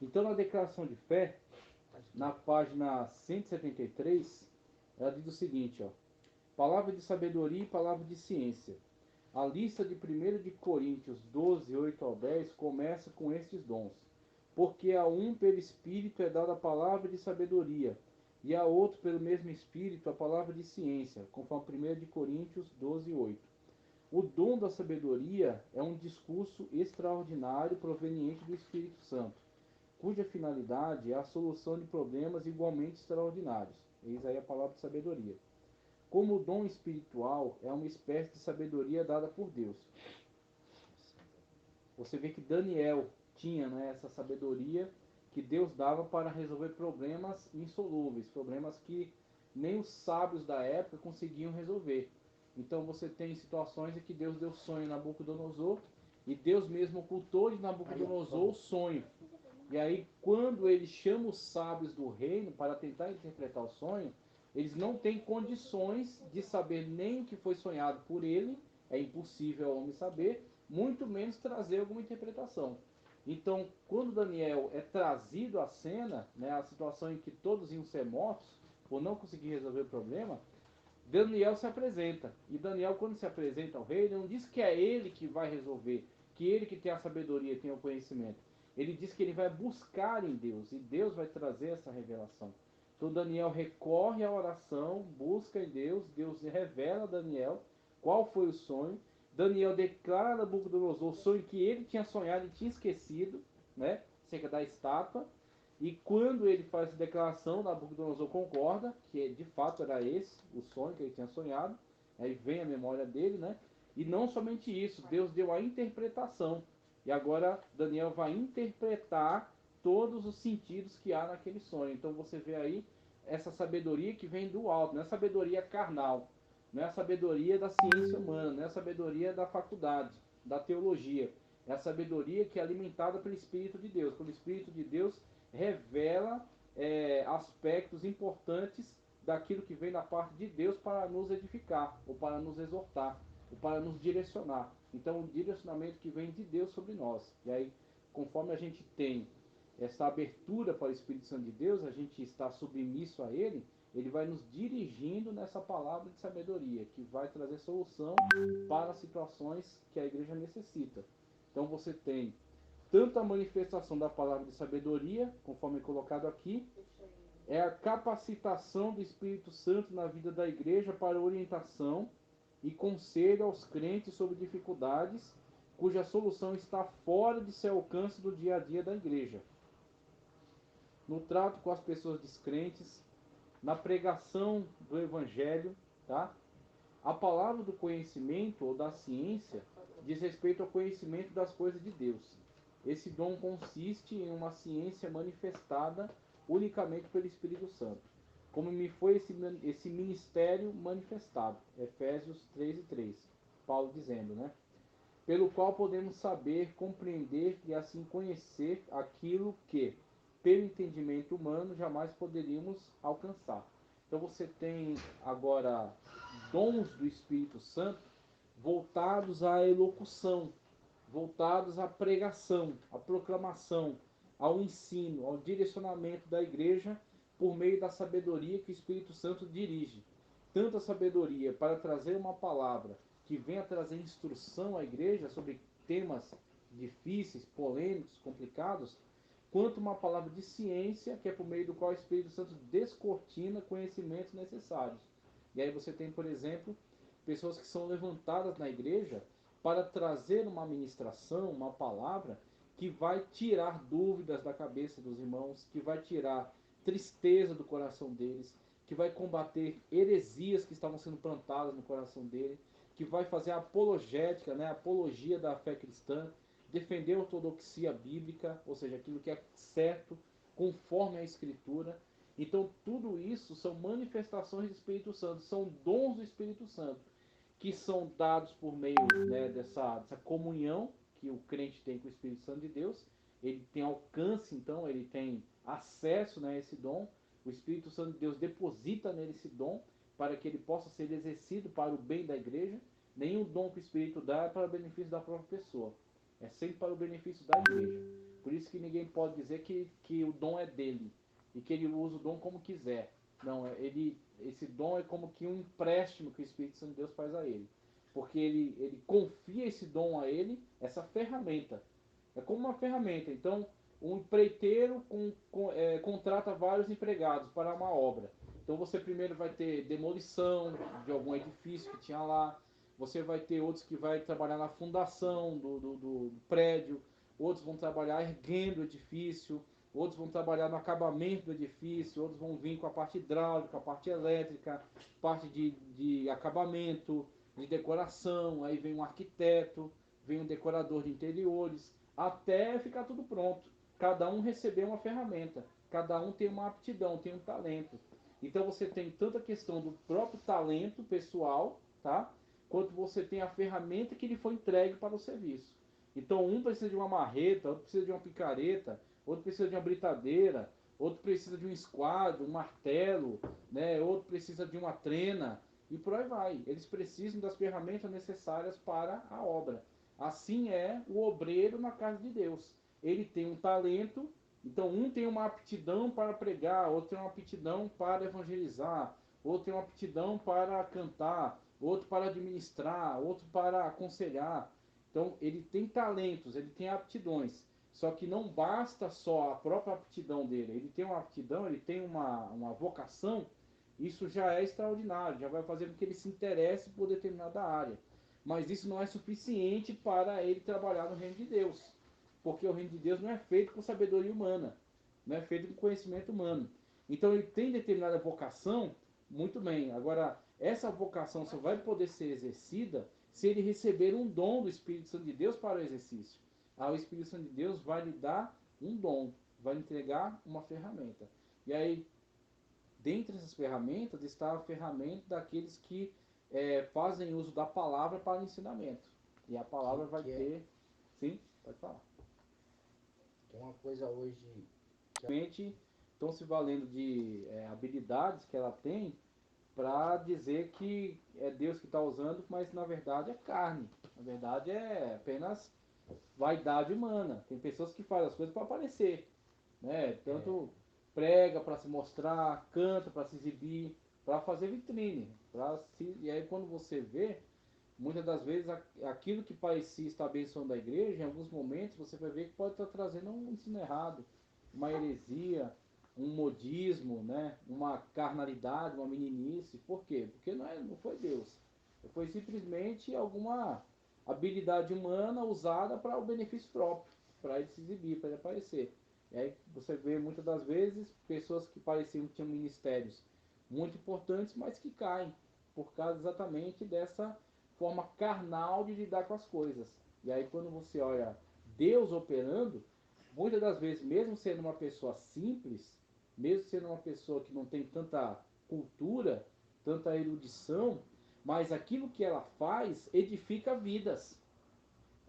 Então, na declaração de fé, na página 173, ela diz o seguinte, ó: palavra de sabedoria e palavra de ciência. A lista de 1 de Coríntios 12, 8 ao 10 começa com estes dons. Porque a um pelo Espírito é dada a palavra de sabedoria, e a outro pelo mesmo Espírito a palavra de ciência, conforme 1 de Coríntios 12, 8. O dom da sabedoria é um discurso extraordinário proveniente do Espírito Santo, cuja finalidade é a solução de problemas igualmente extraordinários. Eis aí a palavra de sabedoria. Como o dom espiritual é uma espécie de sabedoria dada por Deus. Você vê que Daniel tinha, né, essa sabedoria que Deus dava para resolver problemas insolúveis, problemas que nem os sábios da época conseguiam resolver. Então você tem situações em que Deus deu sonho a Nabucodonosor e Deus mesmo ocultou de Nabucodonosor o sonho. E aí, quando ele chama os sábios do reino para tentar interpretar o sonho, eles não têm condições de saber nem o que foi sonhado por ele, é impossível ao homem saber, muito menos trazer alguma interpretação. Então, quando Daniel é trazido à cena, né, a situação em que todos iam ser mortos, por não conseguir resolver o problema, Daniel se apresenta. E Daniel, quando se apresenta ao rei, ele não diz que é ele que vai resolver, que ele que tem a sabedoria, tem o conhecimento. Ele diz que ele vai buscar em Deus, e Deus vai trazer essa revelação. Então Daniel recorre à oração, busca em Deus, Deus revela a Daniel qual foi o sonho. Daniel declara a Nabucodonosor o sonho que ele tinha sonhado e tinha esquecido, né, acerca da estátua. E quando ele faz essa declaração, Nabucodonosor concorda, que de fato era esse o sonho que ele tinha sonhado. Aí vem a memória dele, né? E não somente isso, Deus deu a interpretação. E agora Daniel vai interpretar todos os sentidos que há naquele sonho. Então você vê aí essa sabedoria que vem do alto, não é sabedoria carnal, não é a sabedoria da ciência humana, não é a sabedoria da faculdade, da teologia. É a sabedoria que é alimentada pelo Espírito de Deus. Pelo Espírito de Deus revela aspectos importantes daquilo que vem da parte de Deus para nos edificar, ou para nos exortar, ou para nos direcionar. Então, o direcionamento que vem de Deus sobre nós. E aí, conforme a gente tem essa abertura para o Espírito Santo de Deus, a gente está submisso a Ele, Ele vai nos dirigindo nessa palavra de sabedoria, que vai trazer solução para as situações que a igreja necessita. Então, você tem tanto a manifestação da palavra de sabedoria, conforme colocado aqui, é a capacitação do Espírito Santo na vida da igreja para orientação e conselho aos crentes sobre dificuldades cuja solução está fora de seu alcance do dia a dia da igreja. No trato com as pessoas descrentes, na pregação do evangelho, tá? A palavra do conhecimento ou da ciência diz respeito ao conhecimento das coisas de Deus. Esse dom consiste em uma ciência manifestada unicamente pelo Espírito Santo, como me foi esse ministério manifestado. Efésios 3:3. Paulo dizendo, né? Pelo qual podemos saber, compreender e assim conhecer aquilo que, pelo entendimento humano, jamais poderíamos alcançar. Então você tem agora dons do Espírito Santo voltados à elocução, voltados à pregação, à proclamação, ao ensino, ao direcionamento da igreja por meio da sabedoria que o Espírito Santo dirige. Tanto a sabedoria para trazer uma palavra que venha trazer instrução à igreja sobre temas difíceis, polêmicos, complicados, quanto uma palavra de ciência, que é por meio do qual o Espírito Santo descortina conhecimentos necessários. E aí você tem, por exemplo, pessoas que são levantadas na igreja para trazer uma ministração, uma palavra que vai tirar dúvidas da cabeça dos irmãos, que vai tirar tristeza do coração deles, que vai combater heresias que estavam sendo plantadas no coração dele, que vai fazer a apologética, né, a apologia da fé cristã, defender a ortodoxia bíblica, ou seja, aquilo que é certo, conforme a Escritura. Então, tudo isso são manifestações do Espírito Santo, são dons do Espírito Santo, que são dados por meio, né, dessa comunhão que o crente tem com o Espírito Santo de Deus. Ele tem alcance, então, ele tem acesso, né, a esse dom. O Espírito Santo de Deus deposita nele esse dom para que ele possa ser exercido para o bem da igreja. Nenhum dom que o Espírito dá é para o benefício da própria pessoa. É sempre para o benefício da igreja. Por isso que ninguém pode dizer que o dom é dele e que ele usa o dom como quiser. Não, esse dom é como que um empréstimo que o Espírito Santo de Deus faz a ele. Porque ele confia esse dom a ele, essa ferramenta. É como uma ferramenta. Então, um empreiteiro contrata vários empregados para uma obra. Então, você primeiro vai ter demolição de algum edifício que tinha lá. Você vai ter outros que vai trabalhar na fundação do prédio. Outros vão trabalhar erguendo o edifício. Outros vão trabalhar no acabamento do edifício. Outros vão vir com a parte hidráulica, a parte elétrica, parte de acabamento, de decoração. Aí vem um arquiteto, vem um decorador de interiores, até ficar tudo pronto. Cada um receber uma ferramenta, cada um tem uma aptidão, tem um talento. Então você tem tanto a questão do próprio talento pessoal, tá? Quanto você tem a ferramenta que lhe foi entregue para o serviço. Então um precisa de uma marreta, outro precisa de uma picareta, outro precisa de uma britadeira, outro precisa de um esquadro, um martelo, né? Outro precisa de uma trena e por aí vai. Eles precisam das ferramentas necessárias para a obra. Assim é o obreiro na casa de Deus. Ele tem um talento, então um tem uma aptidão para pregar, outro tem uma aptidão para evangelizar, outro tem uma aptidão para cantar, outro para administrar, outro para aconselhar. Então ele tem talentos, ele tem aptidões. Só que não basta só a própria aptidão dele. Ele tem uma aptidão, ele tem uma vocação. Isso já é extraordinário, já vai fazer com que ele se interesse por determinada área. Mas isso não é suficiente para ele trabalhar no reino de Deus. Porque o reino de Deus não é feito com sabedoria humana, não é feito com conhecimento humano. Então ele tem determinada vocação, muito bem. Agora, essa vocação só vai poder ser exercida se ele receber um dom do Espírito Santo de Deus para o exercício. Aí o Espírito Santo de Deus vai lhe dar um dom, vai lhe entregar uma ferramenta. E aí, dentre essas ferramentas, está a ferramenta daqueles que fazem uso da palavra para o ensinamento. E a palavra vai ter... Sim, pode falar. Tem uma coisa hoje que Realmente estão se valendo de habilidades que ela tem para dizer que é Deus que está usando, mas na verdade é carne. Na verdade é apenas vaidade humana. Tem pessoas que fazem as coisas para aparecer, né? é, Tanto prega para se mostrar, canta para se exibir, para fazer vitrine, e aí quando você vê, muitas das vezes aquilo que parecia estar abençoando a igreja, em alguns momentos você vai ver que pode estar trazendo um ensino errado, uma heresia, um modismo, né? Uma carnalidade, uma meninice. Por quê? Porque não foi Deus. Foi simplesmente alguma habilidade humana usada para o benefício próprio, para ele se exibir, para ele aparecer. E aí você vê muitas das vezes pessoas que pareciam que tinham ministérios muito importantes, mas que caem por causa exatamente dessa forma carnal de lidar com as coisas. E aí quando você olha Deus operando, muitas das vezes, mesmo sendo uma pessoa simples, mesmo sendo uma pessoa que não tem tanta cultura, tanta erudição, mas aquilo que ela faz edifica vidas.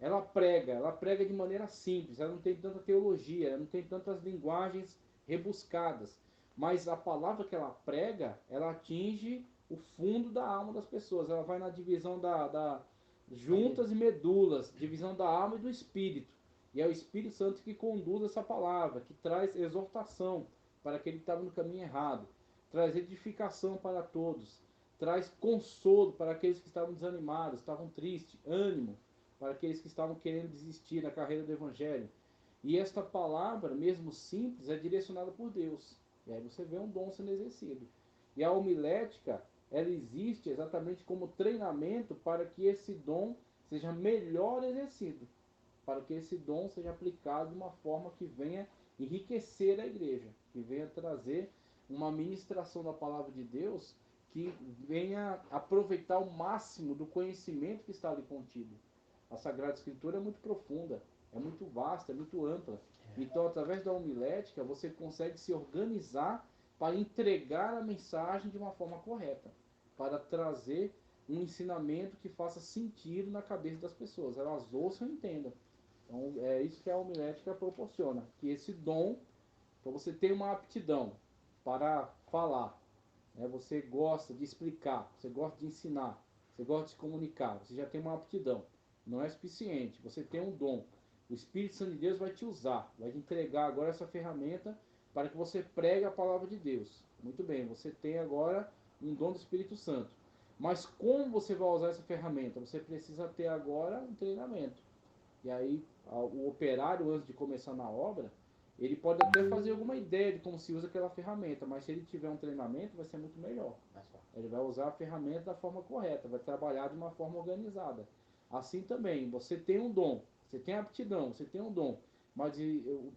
Ela prega de maneira simples, ela não tem tanta teologia, ela não tem tantas linguagens rebuscadas, mas a palavra que ela prega, ela atinge o fundo da alma das pessoas, ela vai na divisão da juntas e medulas, divisão da alma e do espírito, e é o Espírito Santo que conduz essa palavra, que traz exortação para aquele que estava no caminho errado, traz edificação para todos, traz consolo para aqueles que estavam desanimados, estavam tristes, ânimo para aqueles que estavam querendo desistir na carreira do Evangelho. E esta palavra, mesmo simples, é direcionada por Deus. E aí você vê um dom sendo exercido. E a homilética, ela existe exatamente como treinamento para que esse dom seja melhor exercido, para que esse dom seja aplicado de uma forma que venha enriquecer a igreja, que venha trazer uma ministração da palavra de Deus que venha aproveitar o máximo do conhecimento que está ali contido. A Sagrada Escritura é muito profunda, é muito vasta, é muito ampla. Então, através da homilética, você consegue se organizar para entregar a mensagem de uma forma correta, para trazer um ensinamento que faça sentido na cabeça das pessoas, elas ouçam e entendam. Então, é isso que a homilética proporciona, que esse dom, então você tem uma aptidão para falar, né? Você gosta de explicar, você gosta de ensinar, você gosta de se comunicar, você já tem uma aptidão. Não é suficiente, você tem um dom. O Espírito Santo de Deus vai te usar, vai te entregar agora essa ferramenta para que você pregue a palavra de Deus. Muito bem, você tem agora um dom do Espírito Santo. Mas como você vai usar essa ferramenta? Você precisa ter agora um treinamento. E aí, o operário, antes de começar na obra, ele pode até fazer alguma ideia de como se usa aquela ferramenta, mas se ele tiver um treinamento, vai ser muito melhor. Ele vai usar a ferramenta da forma correta, vai trabalhar de uma forma organizada. Assim também, você tem um dom, você tem aptidão, você tem um dom, mas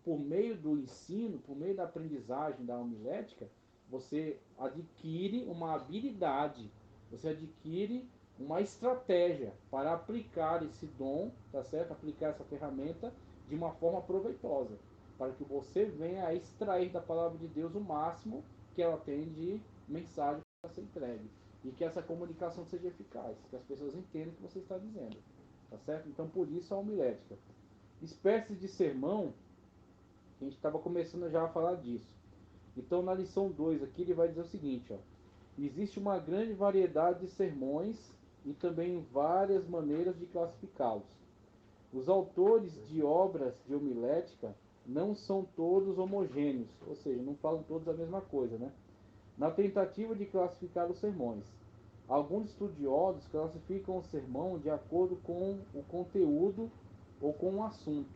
por meio do ensino, por meio da aprendizagem da homilética, você adquire uma habilidade, você adquire uma estratégia para aplicar esse dom, tá certo? Aplicar essa ferramenta de uma forma proveitosa, para que você venha a extrair da palavra de Deus o máximo que ela tem de mensagem para ser entregue. E que essa comunicação seja eficaz, que as pessoas entendam o que você está dizendo. Tá certo? Então, por isso a homilética. Espécies de sermão, a gente estava começando já a falar disso. Então, na lição 2 aqui, ele vai dizer o seguinte, ó. Existe uma grande variedade de sermões e também várias maneiras de classificá-los. Os autores de obras de homilética não são todos homogêneos, ou seja, não falam todos a mesma coisa, né? Na tentativa de classificar os sermões. Alguns estudiosos classificam o sermão de acordo com o conteúdo ou com o assunto,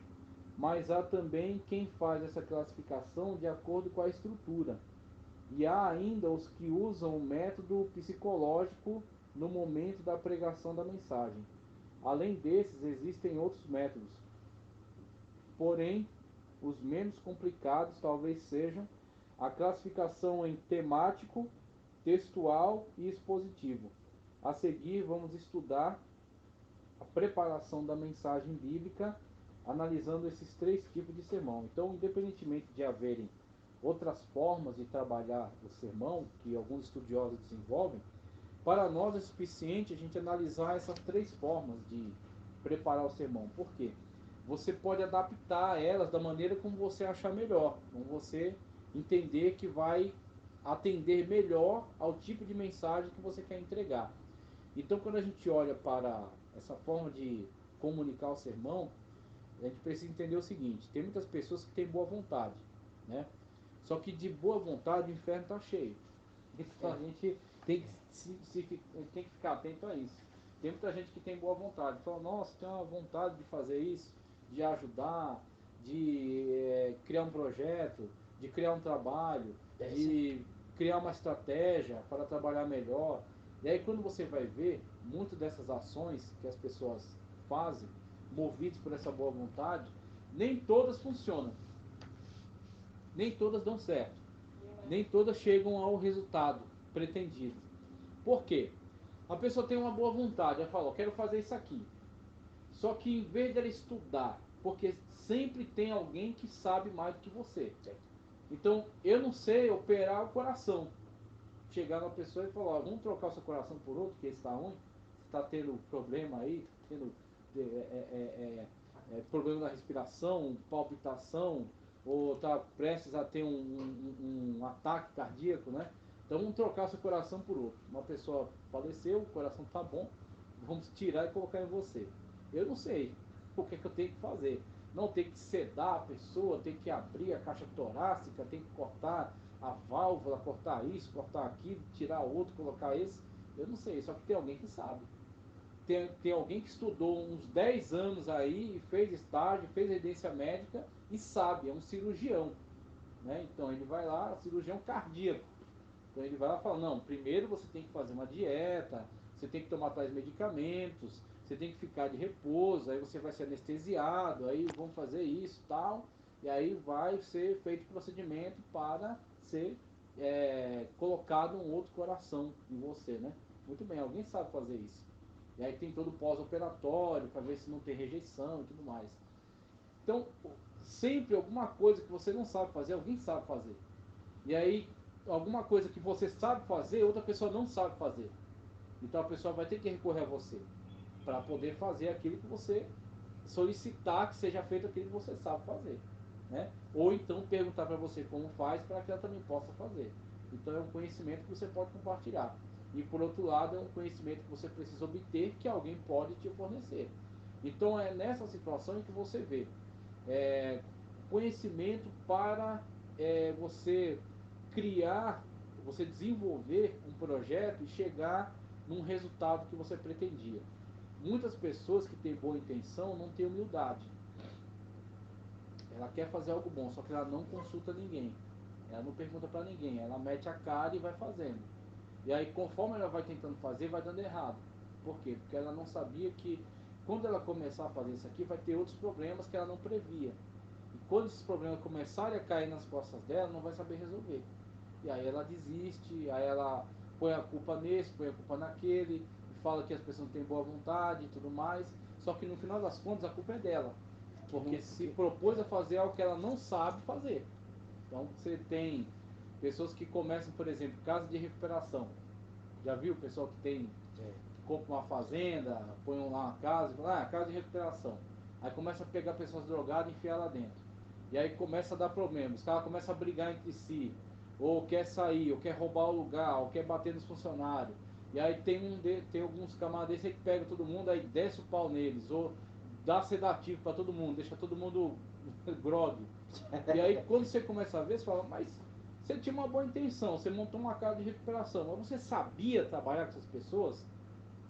mas há também quem faz essa classificação de acordo com a estrutura. E há ainda os que usam o método psicológico no momento da pregação da mensagem. Além desses, existem outros métodos. Porém, os menos complicados talvez sejam a classificação em temático, textual e expositivo. A seguir, vamos estudar a preparação da mensagem bíblica, analisando esses três tipos de sermão. Então, independentemente de haverem outras formas de trabalhar o sermão, que alguns estudiosos desenvolvem, para nós é suficiente a gente analisar essas três formas de preparar o sermão. Por quê? Você pode adaptar elas da maneira como você achar melhor, como você entender que vai atender melhor ao tipo de mensagem que você quer entregar. Então, quando a gente olha para essa forma de comunicar o sermão, a gente precisa entender o seguinte: tem muitas pessoas que têm boa vontade, né? Só que de boa vontade o inferno está cheio. Então a gente tem tem que ficar atento a isso. Tem muita gente que tem boa vontade, fala, nossa, tem uma vontade de fazer isso, de ajudar, de criar um projeto, de criar um trabalho, de criar uma estratégia para trabalhar melhor. E aí quando você vai ver, muitas dessas ações que as pessoas fazem, movidas por essa boa vontade, nem todas funcionam. Nem todas dão certo. Nem todas chegam ao resultado pretendido. Por quê? A pessoa tem uma boa vontade, ela fala, eu quero fazer isso aqui. Só que em vez dela estudar, porque sempre tem alguém que sabe mais do que você. Então, eu não sei operar o coração. Chegar na pessoa e falar, vamos trocar o seu coração por outro, que esse está ruim, está tendo problema aí, tendo problema na respiração, palpitação, ou está prestes a ter um ataque cardíaco, né? Então vamos trocar seu coração por outro. Uma pessoa faleceu, o coração está bom, vamos tirar e colocar em você. Eu não sei o que, é que eu tenho que fazer. Não, tem que sedar a pessoa, tem que abrir a caixa torácica, tem que cortar a válvula, cortar isso, cortar aquilo, tirar outro, colocar esse. Eu não sei, só que tem alguém que sabe. Tem alguém que estudou uns 10 anos aí, e fez estágio, fez residência médica e sabe, é um cirurgião. Né? Então ele vai lá, cirurgião cardíaco. Então ele vai lá e fala, não, primeiro você tem que fazer uma dieta, você tem que tomar tais medicamentos, você tem que ficar de repouso, aí você vai ser anestesiado, aí vão fazer isso e tal, e aí vai ser feito o procedimento para ser colocado um outro coração em você, né? Muito bem, alguém sabe fazer isso. E aí tem todo o pós-operatório para ver se não tem rejeição e tudo mais. Então, sempre alguma coisa que você não sabe fazer, alguém sabe fazer. E aí, alguma coisa que você sabe fazer, outra pessoa não sabe fazer. Então a pessoa vai ter que recorrer a você para poder fazer aquilo que você solicitar que seja feito aquilo que você sabe fazer. Né? Ou então perguntar para você como faz para que ela também possa fazer. Então é um conhecimento que você pode compartilhar. E por outro lado, é um conhecimento que você precisa obter que alguém pode te fornecer. Então é nessa situação em que você vê. conhecimento para você criar, você desenvolver um projeto e chegar num resultado que você pretendia. Muitas pessoas que têm boa intenção não têm humildade. Ela quer fazer algo bom, só que ela não consulta ninguém. Ela não pergunta para ninguém, ela mete a cara e vai fazendo. E aí, conforme ela vai tentando fazer, vai dando errado. Por quê? Porque ela não sabia que quando ela começar a fazer isso aqui, vai ter outros problemas que ela não previa. E quando esses problemas começarem a cair nas costas dela, não vai saber resolver. E aí ela desiste, aí ela põe a culpa nesse, põe a culpa naquele, e fala que as pessoas não têm boa vontade e tudo mais. Só que no final das contas a culpa é dela. Porque se propôs a fazer algo que ela não sabe fazer. Então você tem pessoas que começam, por exemplo, casa de recuperação. Já viu o pessoal que tem, que compra uma fazenda, põe lá uma casa e fala, casa de recuperação. Aí começa a pegar pessoas drogadas e enfiar lá dentro. E aí começa a dar problemas, os caras começam a brigar entre si, ou quer sair, ou quer roubar o lugar, ou quer bater nos funcionários. E aí tem alguns camaradas aí que pega todo mundo, aí desce o pau neles, ou dá sedativo para todo mundo, deixa todo mundo grogue. E aí quando você começa a ver, você fala, mas você tinha uma boa intenção, você montou uma casa de recuperação, mas você sabia trabalhar com essas pessoas?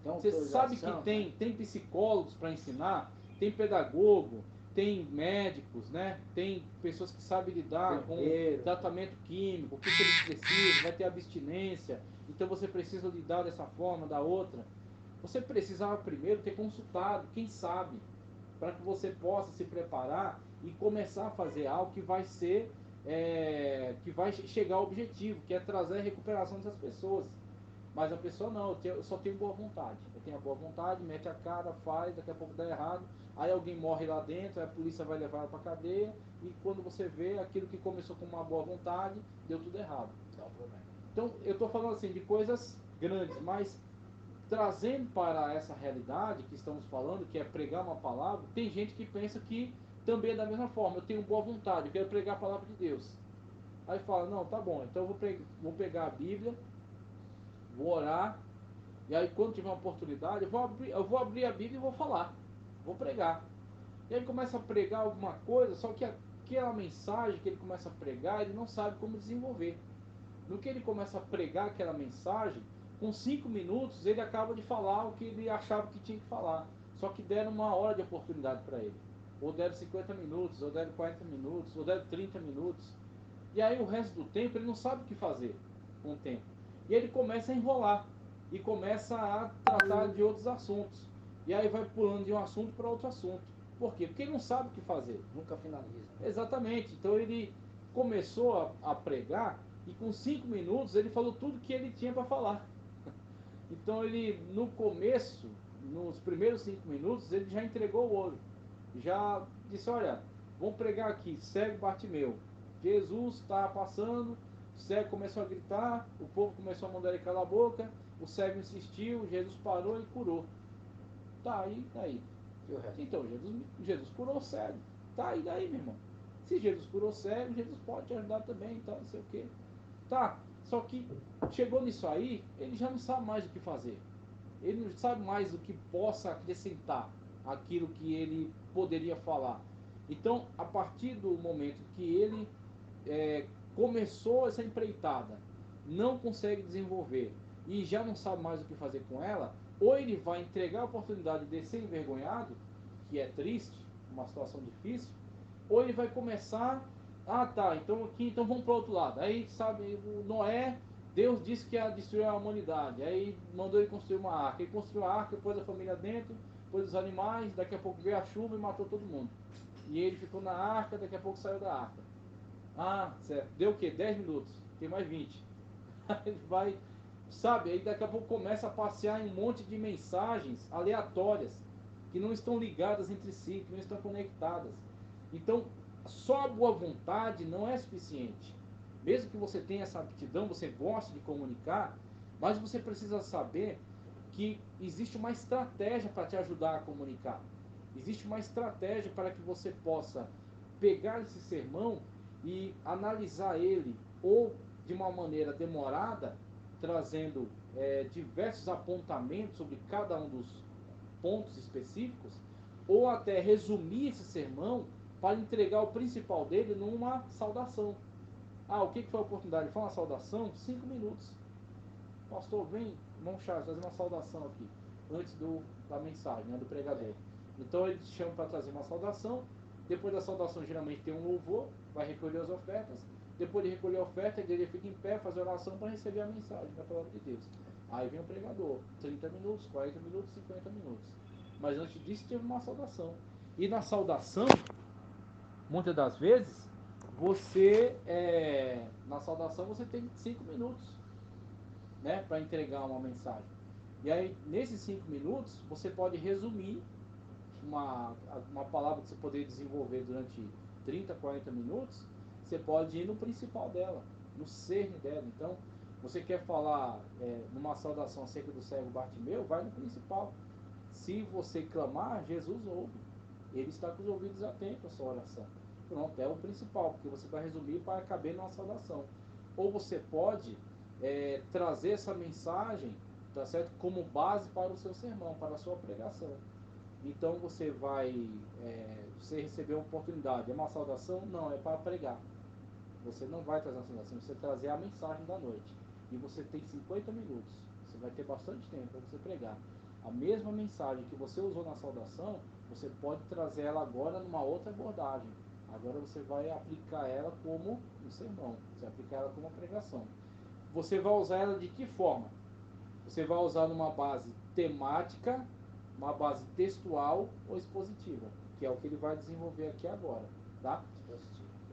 Você sabe que tem psicólogos para ensinar, tem pedagogo, tem médicos, né? Tem pessoas que sabem lidar com tratamento químico, o que eles precisam, vai ter abstinência, então você precisa lidar dessa forma, da outra. Você precisava primeiro ter consultado quem sabe, para que você possa se preparar e começar a fazer algo que vai ser, que vai chegar ao objetivo, que é trazer a recuperação dessas pessoas. Mas a pessoa não, eu só tenho boa vontade. Eu tenho a boa vontade, mete a cara, faz, daqui a pouco dá errado. Aí alguém morre lá dentro, aí a polícia vai levar ela para cadeia. E quando você vê, aquilo que começou com uma boa vontade, deu tudo errado. Então, eu estou falando assim de coisas grandes, mas trazendo para essa realidade que estamos falando, que é pregar uma palavra, tem gente que pensa que também é da mesma forma. Eu tenho boa vontade, eu quero pregar a palavra de Deus. Aí fala, não, tá bom, então eu vou pegar a Bíblia, vou orar, e aí quando tiver uma oportunidade, eu vou abrir a Bíblia e vou falar, vou pregar. E aí ele começa a pregar alguma coisa, só que aquela mensagem que ele começa a pregar, ele não sabe como desenvolver. No que ele começa a pregar aquela mensagem, com 5 minutos ele acaba de falar o que ele achava que tinha que falar. Só que deram uma hora de oportunidade para ele. Ou deram 50 minutos, ou deram 40 minutos, ou deram 30 minutos. E aí o resto do tempo ele não sabe o que fazer com o tempo. E ele começa a enrolar. E começa a tratar de outros assuntos. E aí vai pulando de um assunto para outro assunto. Por quê? Porque ele não sabe o que fazer. Nunca finaliza. Exatamente. Então ele começou a pregar e com 5 minutos ele falou tudo que ele tinha para falar. Então ele, no começo, nos primeiros 5 minutos, ele já entregou o ouro. Já disse, olha, vamos pregar aqui, cego Bartimeu. Jesus está passando, o cego começou a gritar, o povo começou a mandar ele calar a boca, o cego insistiu, Jesus parou e curou. Tá, e daí? Então, Jesus curou o cego. Tá, e daí, meu irmão? Se Jesus curou o cego, Jesus pode te ajudar também, então não sei o quê. Tá, só que chegou nisso aí, ele já não sabe mais o que fazer. Ele não sabe mais o que possa acrescentar aquilo que ele poderia falar. Então, a partir do momento que ele começou essa empreitada, não consegue desenvolver e já não sabe mais o que fazer com ela, ou ele vai entregar a oportunidade de ser envergonhado, que é triste, uma situação difícil, ou ele vai começar, tá, então aqui, então vamos para o outro lado. Aí, sabe, o Noé, Deus disse que ia destruir a humanidade, aí mandou ele construir uma arca. Ele construiu a arca, pôs a família dentro, pôs os animais, daqui a pouco veio a chuva e matou todo mundo. E ele ficou na arca, daqui a pouco saiu da arca. Certo. Deu o quê? 10 minutos. Tem mais 20. Aí ele vai, sabe, aí daqui a pouco começa a passear em um monte de mensagens aleatórias, que não estão ligadas entre si, que não estão conectadas. Então, só a boa vontade não é suficiente. Mesmo que você tenha essa aptidão, você goste de comunicar, mas você precisa saber que existe uma estratégia para te ajudar a comunicar. Existe uma estratégia para que você possa pegar esse sermão e analisar ele, ou de uma maneira demorada, trazendo diversos apontamentos sobre cada um dos pontos específicos, ou até resumir esse sermão para entregar o principal dele numa saudação. Ah, o que foi a oportunidade? Foi uma saudação? 5 minutos. Pastor, vem, irmão Charles, fazer uma saudação aqui, antes da mensagem, né, do pregador. Então eles chamam para trazer uma saudação. Depois da saudação, geralmente tem um louvor, vai recolher as ofertas. Depois de recolher a oferta, a igreja fica em pé, faz oração para receber a mensagem da palavra de Deus. Aí vem o pregador, 30 minutos, 40 minutos, 50 minutos. Mas antes disso, teve uma saudação. E na saudação, muitas das vezes, na saudação você tem 5 minutos, né, para entregar uma mensagem. E aí, nesses 5 minutos, você pode resumir uma palavra que você poderia desenvolver durante 30, 40 minutos, você pode ir no principal dela, no cerne dela. Então, você quer falar numa saudação acerca do cego Bartimeu, vai no principal. Se você clamar, Jesus ouve. Ele está com os ouvidos atentos à sua oração. Pronto, é o principal, porque você vai resumir para caber numa saudação. Ou você pode trazer essa mensagem, tá certo, como base para o seu sermão, para a sua pregação. Então você você recebeu uma oportunidade, é uma saudação? Não, é para pregar. Você não vai trazer uma saudação, você trazer a mensagem da noite. E você tem 50 minutos, você vai ter bastante tempo para você pregar. A mesma mensagem que você usou na saudação, você pode trazer ela agora numa outra abordagem. Agora você vai aplicar ela como um sermão, você vai aplicar ela como uma pregação. Você vai usar ela de que forma? Você vai usar numa base temática, uma base textual ou expositiva, que é o que ele vai desenvolver aqui agora, tá?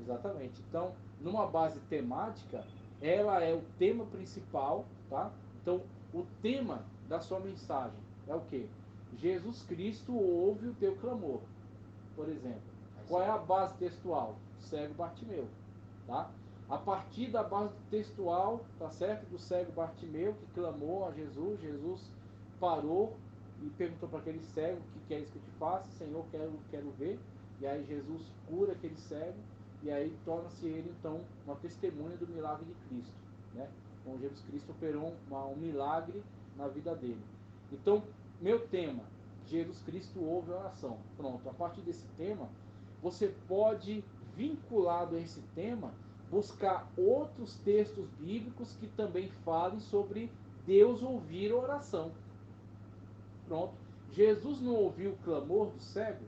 Exatamente. Então, numa base temática, ela é o tema principal, tá? Então, o tema da sua mensagem é o quê? Jesus Cristo ouve o teu clamor, por exemplo. Qual é a base textual? Cego Bartimeu, tá? A partir da base textual, tá certo? Do cego Bartimeu que clamou a Jesus, Jesus parou e perguntou para aquele cego: o que queres que eu te faça? Senhor, quero ver. E aí Jesus cura aquele cego e aí torna-se ele então uma testemunha do milagre de Cristo, né? Então Jesus Cristo operou um milagre na vida dele. Então, meu tema: Jesus Cristo ouve a oração. Pronto, a partir desse tema, você pode, vinculado a esse tema, buscar outros textos bíblicos que também falem sobre Deus ouvir a oração. Pronto. Jesus não ouviu o clamor do cego?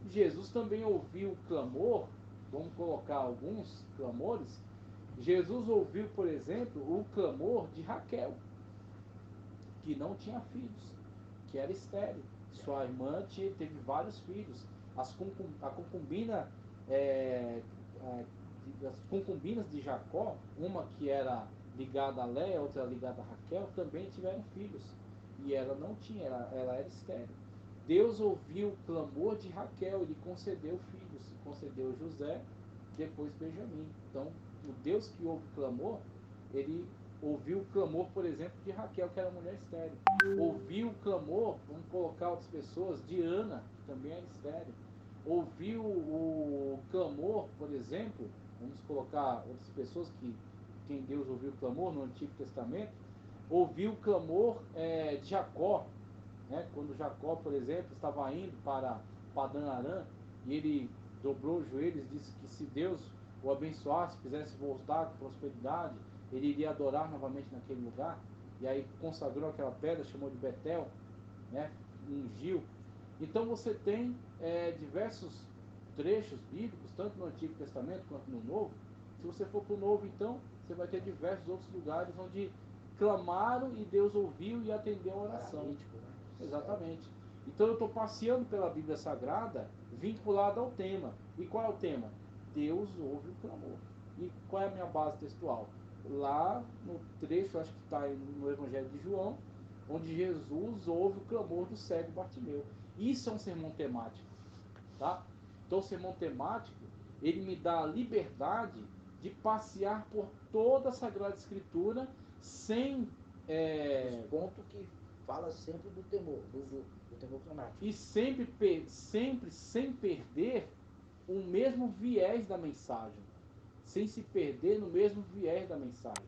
Jesus também ouviu o clamor, vamos colocar alguns clamores. Jesus ouviu, por exemplo, o clamor de Raquel, que não tinha filhos, que era estéril. Sua irmã teve vários filhos. As concubinas de Jacó, uma que era ligada a Léa, outra ligada a Raquel, também tiveram filhos. E ela não tinha, ela era estéril. Deus ouviu o clamor de Raquel, ele concedeu filhos, concedeu José, depois Benjamim. Então, o Deus que ouve o clamor, ele ouviu o clamor, por exemplo, de Raquel, que era mulher estéril. Ouviu o clamor, vamos colocar outras pessoas, de Ana, que também era estéril. Ouviu o clamor, por exemplo, vamos colocar outras pessoas quem Deus ouviu o clamor no Antigo Testamento. Ouviu o clamor de Jacó, né? Quando Jacó, por exemplo, estava indo para Padã Arã, e ele dobrou os joelhos e disse que se Deus o abençoasse, fizesse voltar com prosperidade, ele iria adorar novamente naquele lugar. E aí consagrou aquela pedra, chamou de Betel, né? Ungiu. Então você tem diversos trechos bíblicos, tanto no Antigo Testamento quanto no Novo. Se você for para o Novo, então, você vai ter diversos outros lugares onde clamaram e Deus ouviu e atendeu a oração. Né? Exatamente. Então eu estou passeando pela Bíblia Sagrada vinculada ao tema. E qual é o tema? Deus ouve o clamor. E qual é a minha base textual? Lá no trecho, acho que está no Evangelho de João, onde Jesus ouve o clamor do cego Bartimeu. Isso é um sermão temático, tá? Então o sermão temático, ele me dá a liberdade de passear por toda a Sagrada Escritura sem... Os pontos que fala sempre do temor, do temor climático. E sempre sem perder o mesmo viés da mensagem. Sem se perder no mesmo viés da mensagem.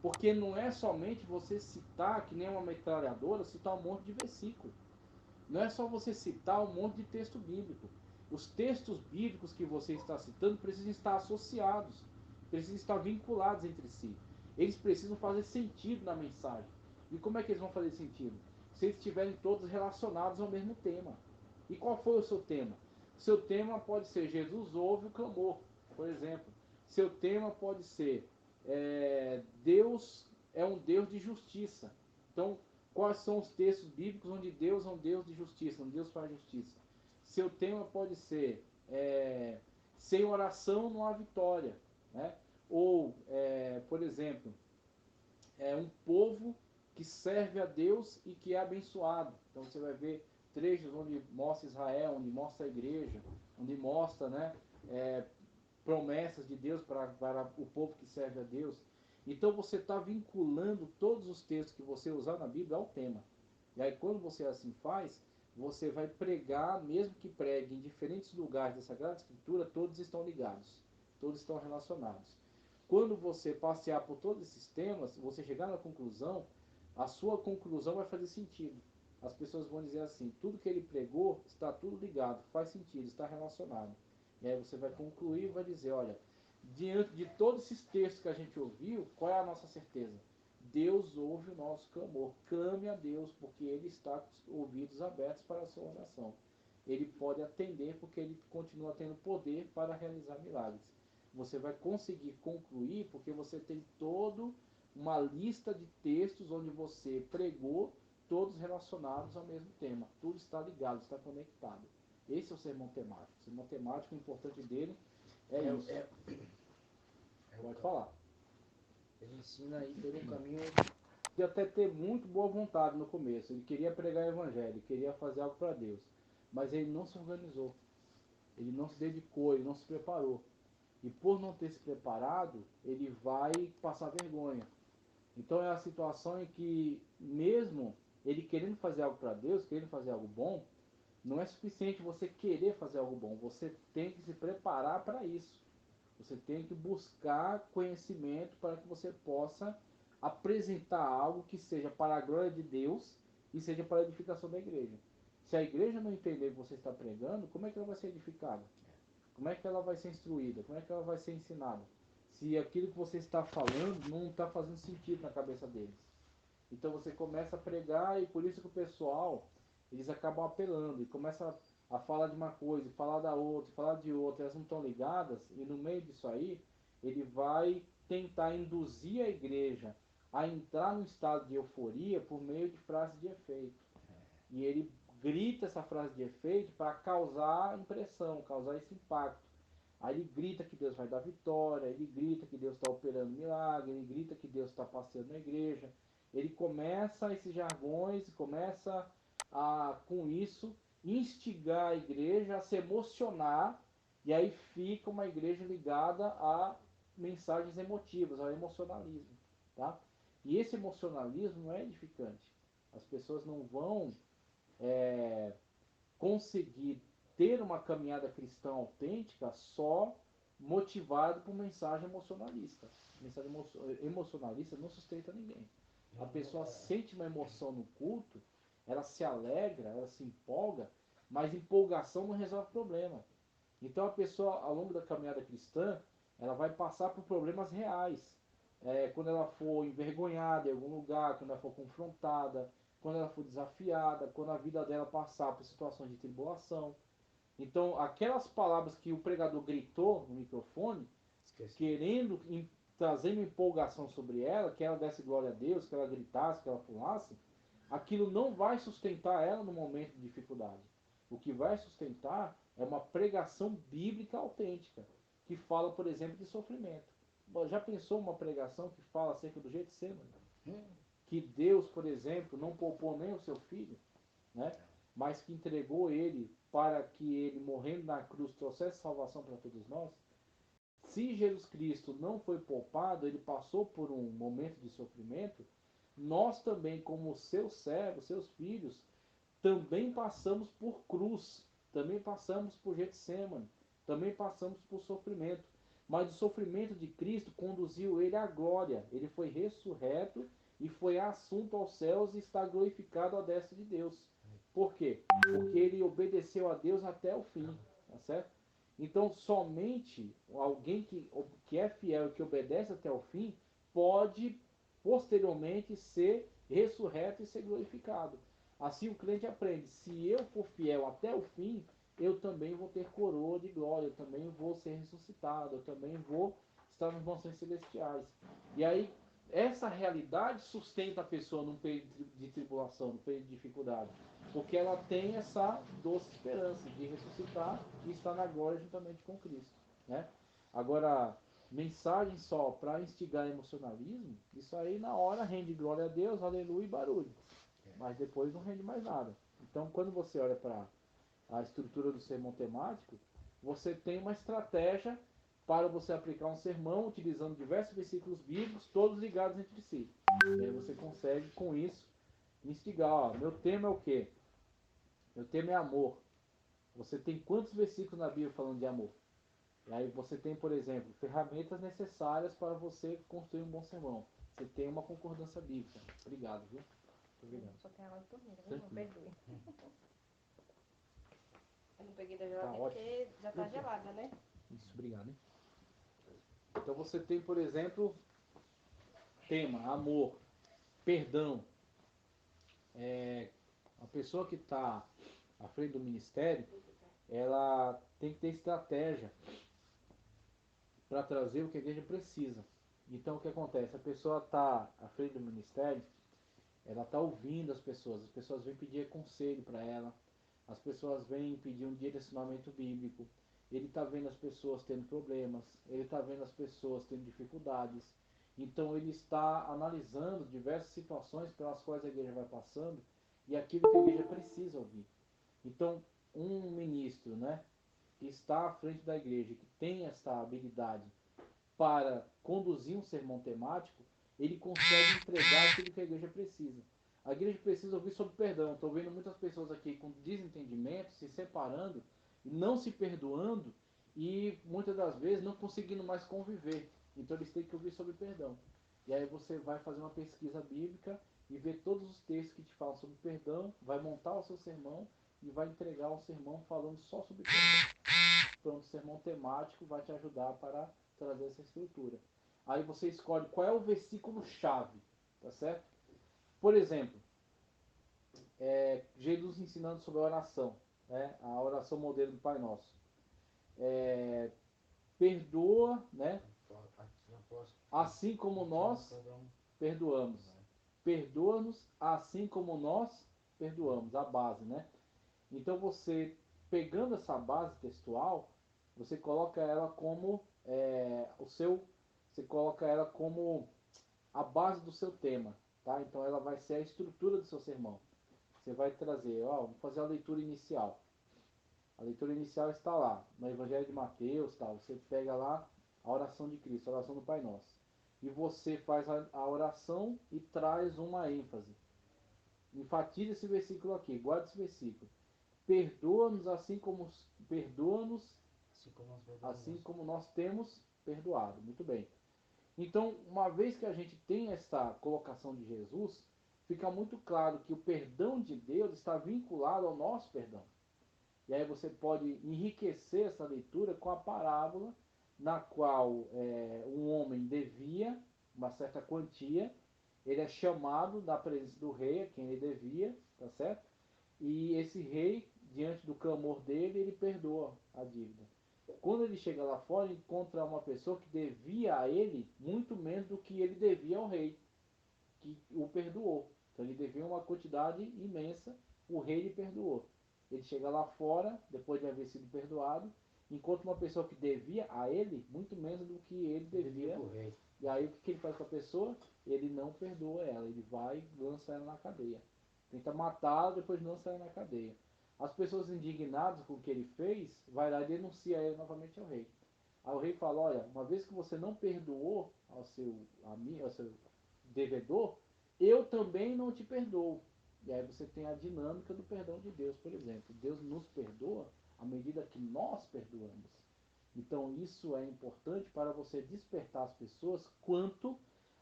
Porque não é somente você citar, que nem uma metralhadora, citar um monte de versículo. Não é só você citar um monte de texto bíblico. Os textos bíblicos que você está citando precisam estar associados, precisam estar vinculados entre si. Eles precisam fazer sentido na mensagem. E como é que eles vão fazer sentido? Se eles estiverem todos relacionados ao mesmo tema. E qual foi o seu tema? Seu tema pode ser Jesus ouve o clamor, por exemplo. Seu tema pode ser Deus é um Deus de justiça. Então, quais são os textos bíblicos onde Deus é um Deus de justiça, onde Deus faz justiça? Seu tema pode ser sem oração não há vitória, né? Ou, por exemplo, um povo que serve a Deus e que é abençoado. Então você vai ver trechos onde mostra Israel, onde mostra a igreja, onde mostra, né, promessas de Deus para o povo que serve a Deus. Então você está vinculando todos os textos que você usar na Bíblia ao tema. E aí quando você assim faz, você vai pregar, mesmo que pregue em diferentes lugares da Sagrada Escritura, todos estão ligados, todos estão relacionados. Quando você passear por todos esses temas, você chegar na conclusão, a sua conclusão vai fazer sentido. As pessoas vão dizer assim, tudo que ele pregou está tudo ligado, faz sentido, está relacionado. E aí você vai concluir e vai dizer, olha, diante de todos esses textos que a gente ouviu, qual é a nossa certeza? Deus ouve o nosso clamor. Clame a Deus, porque Ele está com os ouvidos abertos para a sua oração. Ele pode atender, porque Ele continua tendo poder para realizar milagres. Você vai conseguir concluir, porque você tem toda uma lista de textos onde você pregou, todos relacionados ao mesmo tema. Tudo está ligado, está conectado. Esse é o sermão temático. O sermão temático, o importante dele isso. Pode falar. Ele ensina aí pelo caminho. De até ter muito boa vontade no começo. Ele queria pregar o evangelho, ele queria fazer algo para Deus. Mas ele não se organizou. Ele não se dedicou, ele não se preparou. E por não ter se preparado, ele vai passar vergonha. Então é a situação em que, mesmo ele querendo fazer algo para Deus, querendo fazer algo bom, não é suficiente você querer fazer algo bom. Você tem que se preparar para isso. Você tem que buscar conhecimento para que você possa apresentar algo que seja para a glória de Deus e seja para a edificação da igreja. Se a igreja não entender o que você está pregando, como é que ela vai ser edificada? Como é que ela vai ser instruída? Como é que ela vai ser ensinada? Se aquilo que você está falando não está fazendo sentido na cabeça deles. Então você começa a pregar e por isso que o pessoal, eles acabam apelando e começa a falar de uma coisa, falar da outra, falar de outra, elas não estão ligadas e no meio disso aí, ele vai tentar induzir a igreja a entrar num estado de euforia por meio de frases de efeito. E ele grita essa frase de efeito para causar impressão, causar esse impacto. Aí ele grita que Deus vai dar vitória, ele grita que Deus está operando milagre, ele grita que Deus está passeando na igreja. Ele começa esses jargões, começa a, com isso, instigar a igreja a se emocionar, e aí fica uma igreja ligada a mensagens emotivas, ao emocionalismo. Tá? E esse emocionalismo não é edificante. As pessoas não vão conseguir ter uma caminhada cristã autêntica só motivado por mensagem emocionalista. Mensagem emocionalista não sustenta ninguém. A pessoa sente uma emoção no culto, ela se alegra, ela se empolga, mas empolgação não resolve o problema. Então a pessoa, ao longo da caminhada cristã, ela vai passar por problemas reais. Quando ela for envergonhada em algum lugar, quando ela for confrontada, quando ela for desafiada, quando a vida dela passar por situações de tribulação. Então, aquelas palavras que o pregador gritou no microfone, querendo trazer uma empolgação sobre ela, que ela desse glória a Deus, que ela gritasse, que ela pulasse, aquilo não vai sustentar ela no momento de dificuldade. O que vai sustentar é uma pregação bíblica autêntica, que fala, por exemplo, de sofrimento. Já pensou uma pregação que fala acerca do Getsemane? Que Deus, por exemplo, não poupou nem o seu filho, né? Mas que entregou ele para que ele, morrendo na cruz, trouxesse salvação para todos nós. Se Jesus Cristo não foi poupado, ele passou por um momento de sofrimento, nós também, como seus servos, seus filhos, também passamos por cruz, também passamos por Getsemane, também passamos por sofrimento. Mas o sofrimento de Cristo conduziu ele à glória. Ele foi ressurreto e foi assunto aos céus e está glorificado à destra de Deus. Por quê? Porque ele obedeceu a Deus até o fim. tá certo? Então, somente alguém que é fiel e que obedece até o fim pode posteriormente ser ressurreto e ser glorificado. Assim o crente aprende: se eu for fiel até o fim, eu também vou ter coroa de glória, eu também vou ser ressuscitado, eu também vou estar nas mansões celestiais. E aí, essa realidade sustenta a pessoa num período de tribulação, num período de dificuldade. Porque ela tem essa doce esperança de ressuscitar e estar na glória juntamente com Cristo, né? Agora, mensagem só para instigar emocionalismo, isso aí na hora rende glória a Deus, aleluia e barulho. Mas depois não rende mais nada. Então, quando você olha para a estrutura do sermão temático, você tem uma estratégia para você aplicar um sermão utilizando diversos versículos bíblicos, todos ligados entre si. E aí você consegue, com isso, instigar. Ó, meu tema é o quê? Meu tema é amor. Você tem quantos versículos na Bíblia falando de amor? E aí você tem, por exemplo, ferramentas necessárias para você construir um bom sermão. Você tem uma concordância bíblica. Obrigado, viu? Obrigado. Só tem água de torneira, viu? Não perdoe. Eu não peguei da Tá geladeira ótimo. porque já tá gelada, né? Isso, obrigado. Hein? Então você tem, por exemplo, tema, amor, perdão. A pessoa que está à frente do ministério, ela tem que ter estratégia para trazer o que a igreja precisa. Então o que acontece? A pessoa está à frente do ministério, ela está ouvindo as pessoas vêm pedir conselho para ela, as pessoas vêm pedir um direcionamento bíblico, ele está vendo as pessoas tendo problemas, ele está vendo as pessoas tendo dificuldades, então ele está analisando diversas situações pelas quais a igreja vai passando e aquilo que a igreja precisa ouvir. Então, um ministro, né, que está à frente da igreja, que tem essa habilidade para conduzir um sermão temático, ele consegue entregar aquilo que a igreja precisa. A igreja precisa ouvir sobre perdão. Estou vendo muitas pessoas aqui com desentendimento, se separando, não se perdoando e muitas das vezes não conseguindo mais conviver. Então eles têm que ouvir sobre perdão. E aí você vai fazer uma pesquisa bíblica e ver todos os textos que te falam sobre perdão, vai montar o seu sermão e vai entregar um sermão falando só sobre perdão. Pronto, o sermão temático vai te ajudar para trazer essa estrutura. Aí você escolhe qual é o versículo chave, tá certo? Por exemplo, Jesus ensinando sobre a oração, né? A oração modelo do Pai Nosso. Perdoa, né? Assim como nós perdoamos. Perdoa-nos assim como nós perdoamos, a base, né? Então você, pegando essa base textual, você coloca ela como você coloca ela como a base do seu tema, tá? Então ela vai ser a estrutura do seu sermão. Você vai trazer, vamos fazer a leitura inicial. A leitura inicial está lá, no Evangelho de Mateus, tal. Você pega lá a oração de Cristo, a oração do Pai Nosso. E você faz a oração e traz uma ênfase. Enfatiza esse versículo aqui, guarda esse versículo. Perdoa-nos assim como nós temos perdoado. Muito bem. Então, uma vez que a gente tem essa colocação de Jesus, fica muito claro que o perdão de Deus está vinculado ao nosso perdão. E aí você pode enriquecer essa leitura com a parábola na qual um homem devia uma certa quantia, ele é chamado da presença do rei, a quem ele devia, tá certo? E esse rei, diante do clamor dele, ele perdoa a dívida. Quando ele chega lá fora, ele encontra uma pessoa que devia a ele muito menos do que ele devia ao rei, que o perdoou. Então ele devia uma quantidade imensa, o rei lhe perdoou. Ele chega lá fora, depois de haver sido perdoado, encontra uma pessoa que devia a ele muito menos do que ele devia. E aí o que ele faz com a pessoa? Ele não perdoa ela, ele vai e lança ela na cadeia. Tenta matá-la, depois lança ela na cadeia. As pessoas indignadas com o que ele fez, vai lá e denuncia ele novamente ao rei. Aí o rei fala, olha, uma vez que você não perdoou ao seu devedor, eu também não te perdoo. E aí você tem a dinâmica do perdão de Deus, por exemplo. Deus nos perdoa à medida que nós perdoamos. Então isso é importante para você despertar as pessoas quanto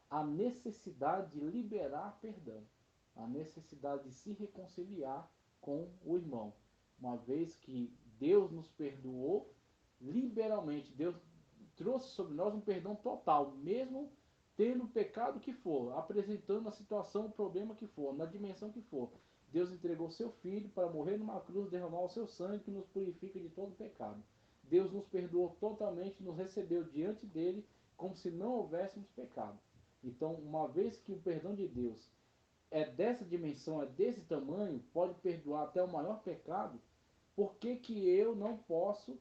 à necessidade de liberar perdão, a necessidade de se reconciliar com o irmão. Uma vez que Deus nos perdoou liberalmente. Deus trouxe sobre nós um perdão total, mesmo tendo o pecado que for, apresentando a situação, o problema que for, na dimensão que for. Deus entregou seu Filho para morrer numa cruz, derramar o seu sangue que nos purifica de todo pecado. Deus nos perdoou totalmente, nos recebeu diante dele como se não houvéssemos pecado. Então, uma vez que o perdão de Deus é dessa dimensão, é desse tamanho, pode perdoar até o maior pecado, por que que eu não posso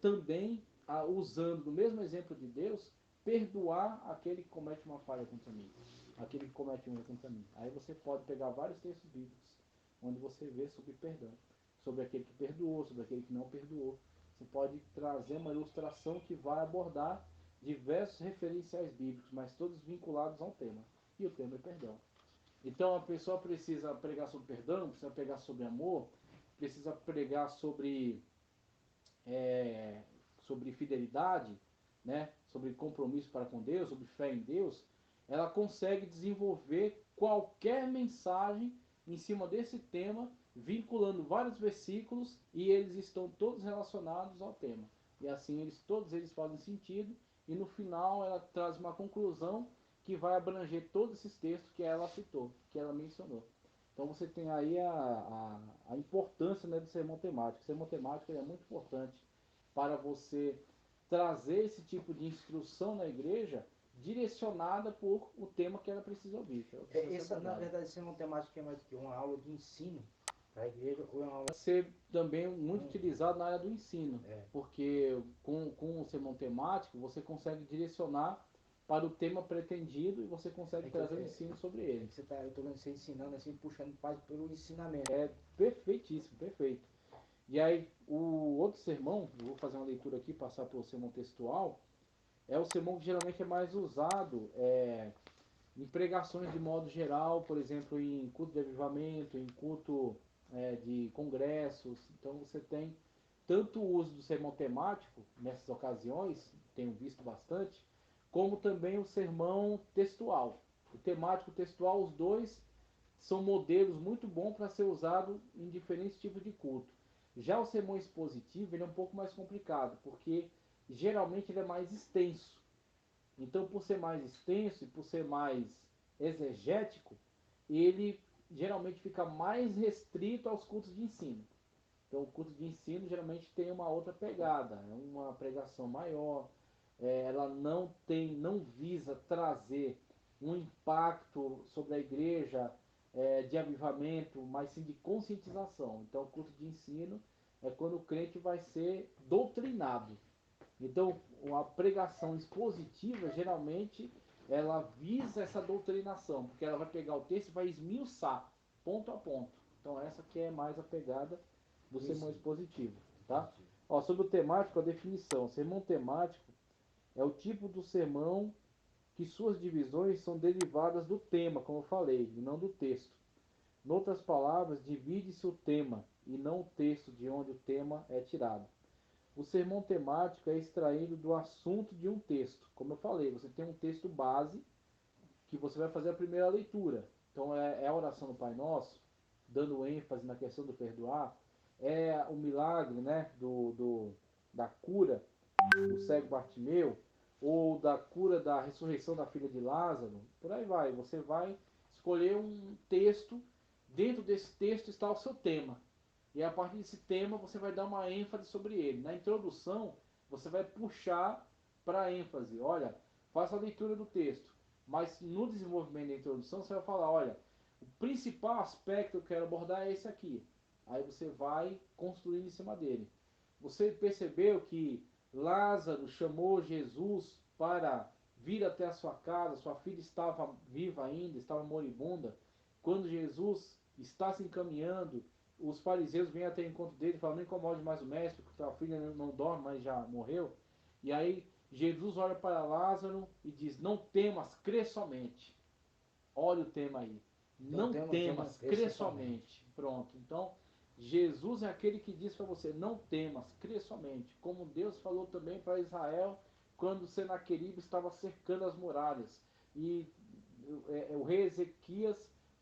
também, usando o mesmo exemplo de Deus, perdoar aquele que comete uma falha contra mim, aquele que comete um erro contra mim? Aí você pode pegar vários textos bíblicos, onde você vê sobre perdão, sobre aquele que perdoou, sobre aquele que não perdoou. Você pode trazer uma ilustração que vai abordar diversos referenciais bíblicos, mas todos vinculados ao tema. E o tema é perdão. Então a pessoa precisa pregar sobre perdão, precisa pregar sobre amor, precisa pregar sobre fidelidade, né? Sobre compromisso para com Deus, sobre fé em Deus. Ela consegue desenvolver qualquer mensagem em cima desse tema, vinculando vários versículos, e eles estão todos relacionados ao tema. E assim todos eles fazem sentido, e no final ela traz uma conclusão que vai abranger todos esses textos que ela citou, que ela mencionou. Então você tem aí a importância, né, do sermão temático. O sermão temático é muito importante para você trazer esse tipo de instrução na igreja direcionada por o tema que ela precisa ouvir. Essa, na verdade, sermão temático é mais do que uma aula de ensino para a igreja, ou é uma aula... Pode ser também muito utilizado na área do ensino, porque com o sermão temático você consegue direcionar para o tema pretendido e você consegue trazer um ensino sobre ele. Eu estou vendo você ensinando assim, puxando pelo ensinamento. É perfeitíssimo, perfeito. E aí, o outro sermão, eu vou fazer uma leitura aqui, passar pelo sermão textual, é o sermão que geralmente é mais usado em pregações de modo geral, por exemplo, em culto de avivamento, em culto de congressos. Então você tem tanto o uso do sermão temático nessas ocasiões, tenho visto bastante, como também o sermão textual. O temático e o textual, os dois são modelos muito bons para ser usado em diferentes tipos de culto. Já o sermão expositivo ele é um pouco mais complicado, porque geralmente ele é mais extenso. Então, por ser mais extenso e por ser mais exegético, ele geralmente fica mais restrito aos cultos de ensino. Então, o culto de ensino geralmente tem uma outra pegada, é uma pregação maior, ela não visa trazer um impacto sobre a igreja de avivamento, mas sim de conscientização. Então, o culto de ensino é quando o crente vai ser doutrinado. Então, a pregação expositiva, geralmente, ela visa essa doutrinação, porque ela vai pegar o texto e vai esmiuçar, ponto a ponto. Então, essa que é mais a pegada do sermão expositivo. Tá? Ó, sobre o temático, a definição. Sermão temático é o tipo do sermão que suas divisões são derivadas do tema, como eu falei, e não do texto. Em outras palavras, divide-se o tema, e não o texto de onde o tema é tirado. O sermão temático é extraído do assunto de um texto. Como eu falei, você tem um texto base que você vai fazer a primeira leitura. Então é a oração do Pai Nosso, dando ênfase na questão do perdoar. É o milagre, né, da cura do cego Bartimeu, ou da cura da ressurreição da filha de Lázaro. Por aí vai. Você vai escolher um texto. Dentro desse texto está o seu tema. E a partir desse tema você vai dar uma ênfase sobre ele. Na introdução, você vai puxar para a ênfase. Olha, faça a leitura do texto. Mas no desenvolvimento da introdução, você vai falar, olha, o principal aspecto que eu quero abordar é esse aqui. Aí você vai construir em cima dele. Você percebeu que Lázaro chamou Jesus para vir até a sua casa, sua filha estava viva ainda, estava moribunda. Quando Jesus está se encaminhando, os fariseus vêm até o encontro dele e falam, não incomode mais o mestre, porque tua filha não dorme, mas já morreu. E aí Jesus olha para Lázaro e diz, não temas, crê somente. Olha o tema aí. Não temas, crê somente. Pronto. Então, Jesus é aquele que diz para você, não temas, crê somente. Como Deus falou também para Israel, quando Senaqueribe estava cercando as muralhas. E o rei Ezequias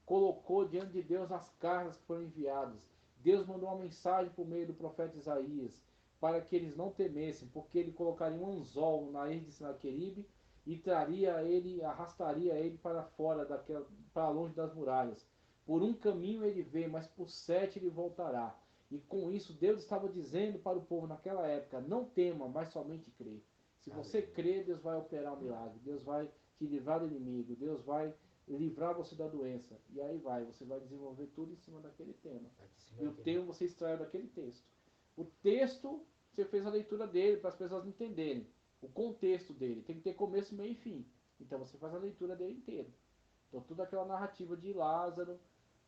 colocou diante de Deus as cartas que foram enviadas. Deus mandou uma mensagem por meio do profeta Isaías para que eles não temessem, porque ele colocaria um anzol na rede de Senaqueribe e traria ele, arrastaria ele para fora daquela, para longe das muralhas. Por um caminho ele vem, mas por 7 ele voltará. E com isso Deus estava dizendo para o povo naquela época: não tema, mas somente crê. Se você crê, Deus vai operar um milagre, Deus vai te livrar do inimigo, Deus vai livrar você da doença. E aí você vai desenvolver tudo em cima daquele tema. E o tema você extraiu daquele texto. O texto, você fez a leitura dele para as pessoas entenderem. O contexto dele tem que ter começo, meio e fim. Então você faz a leitura dele inteiro. Então toda aquela narrativa de Lázaro,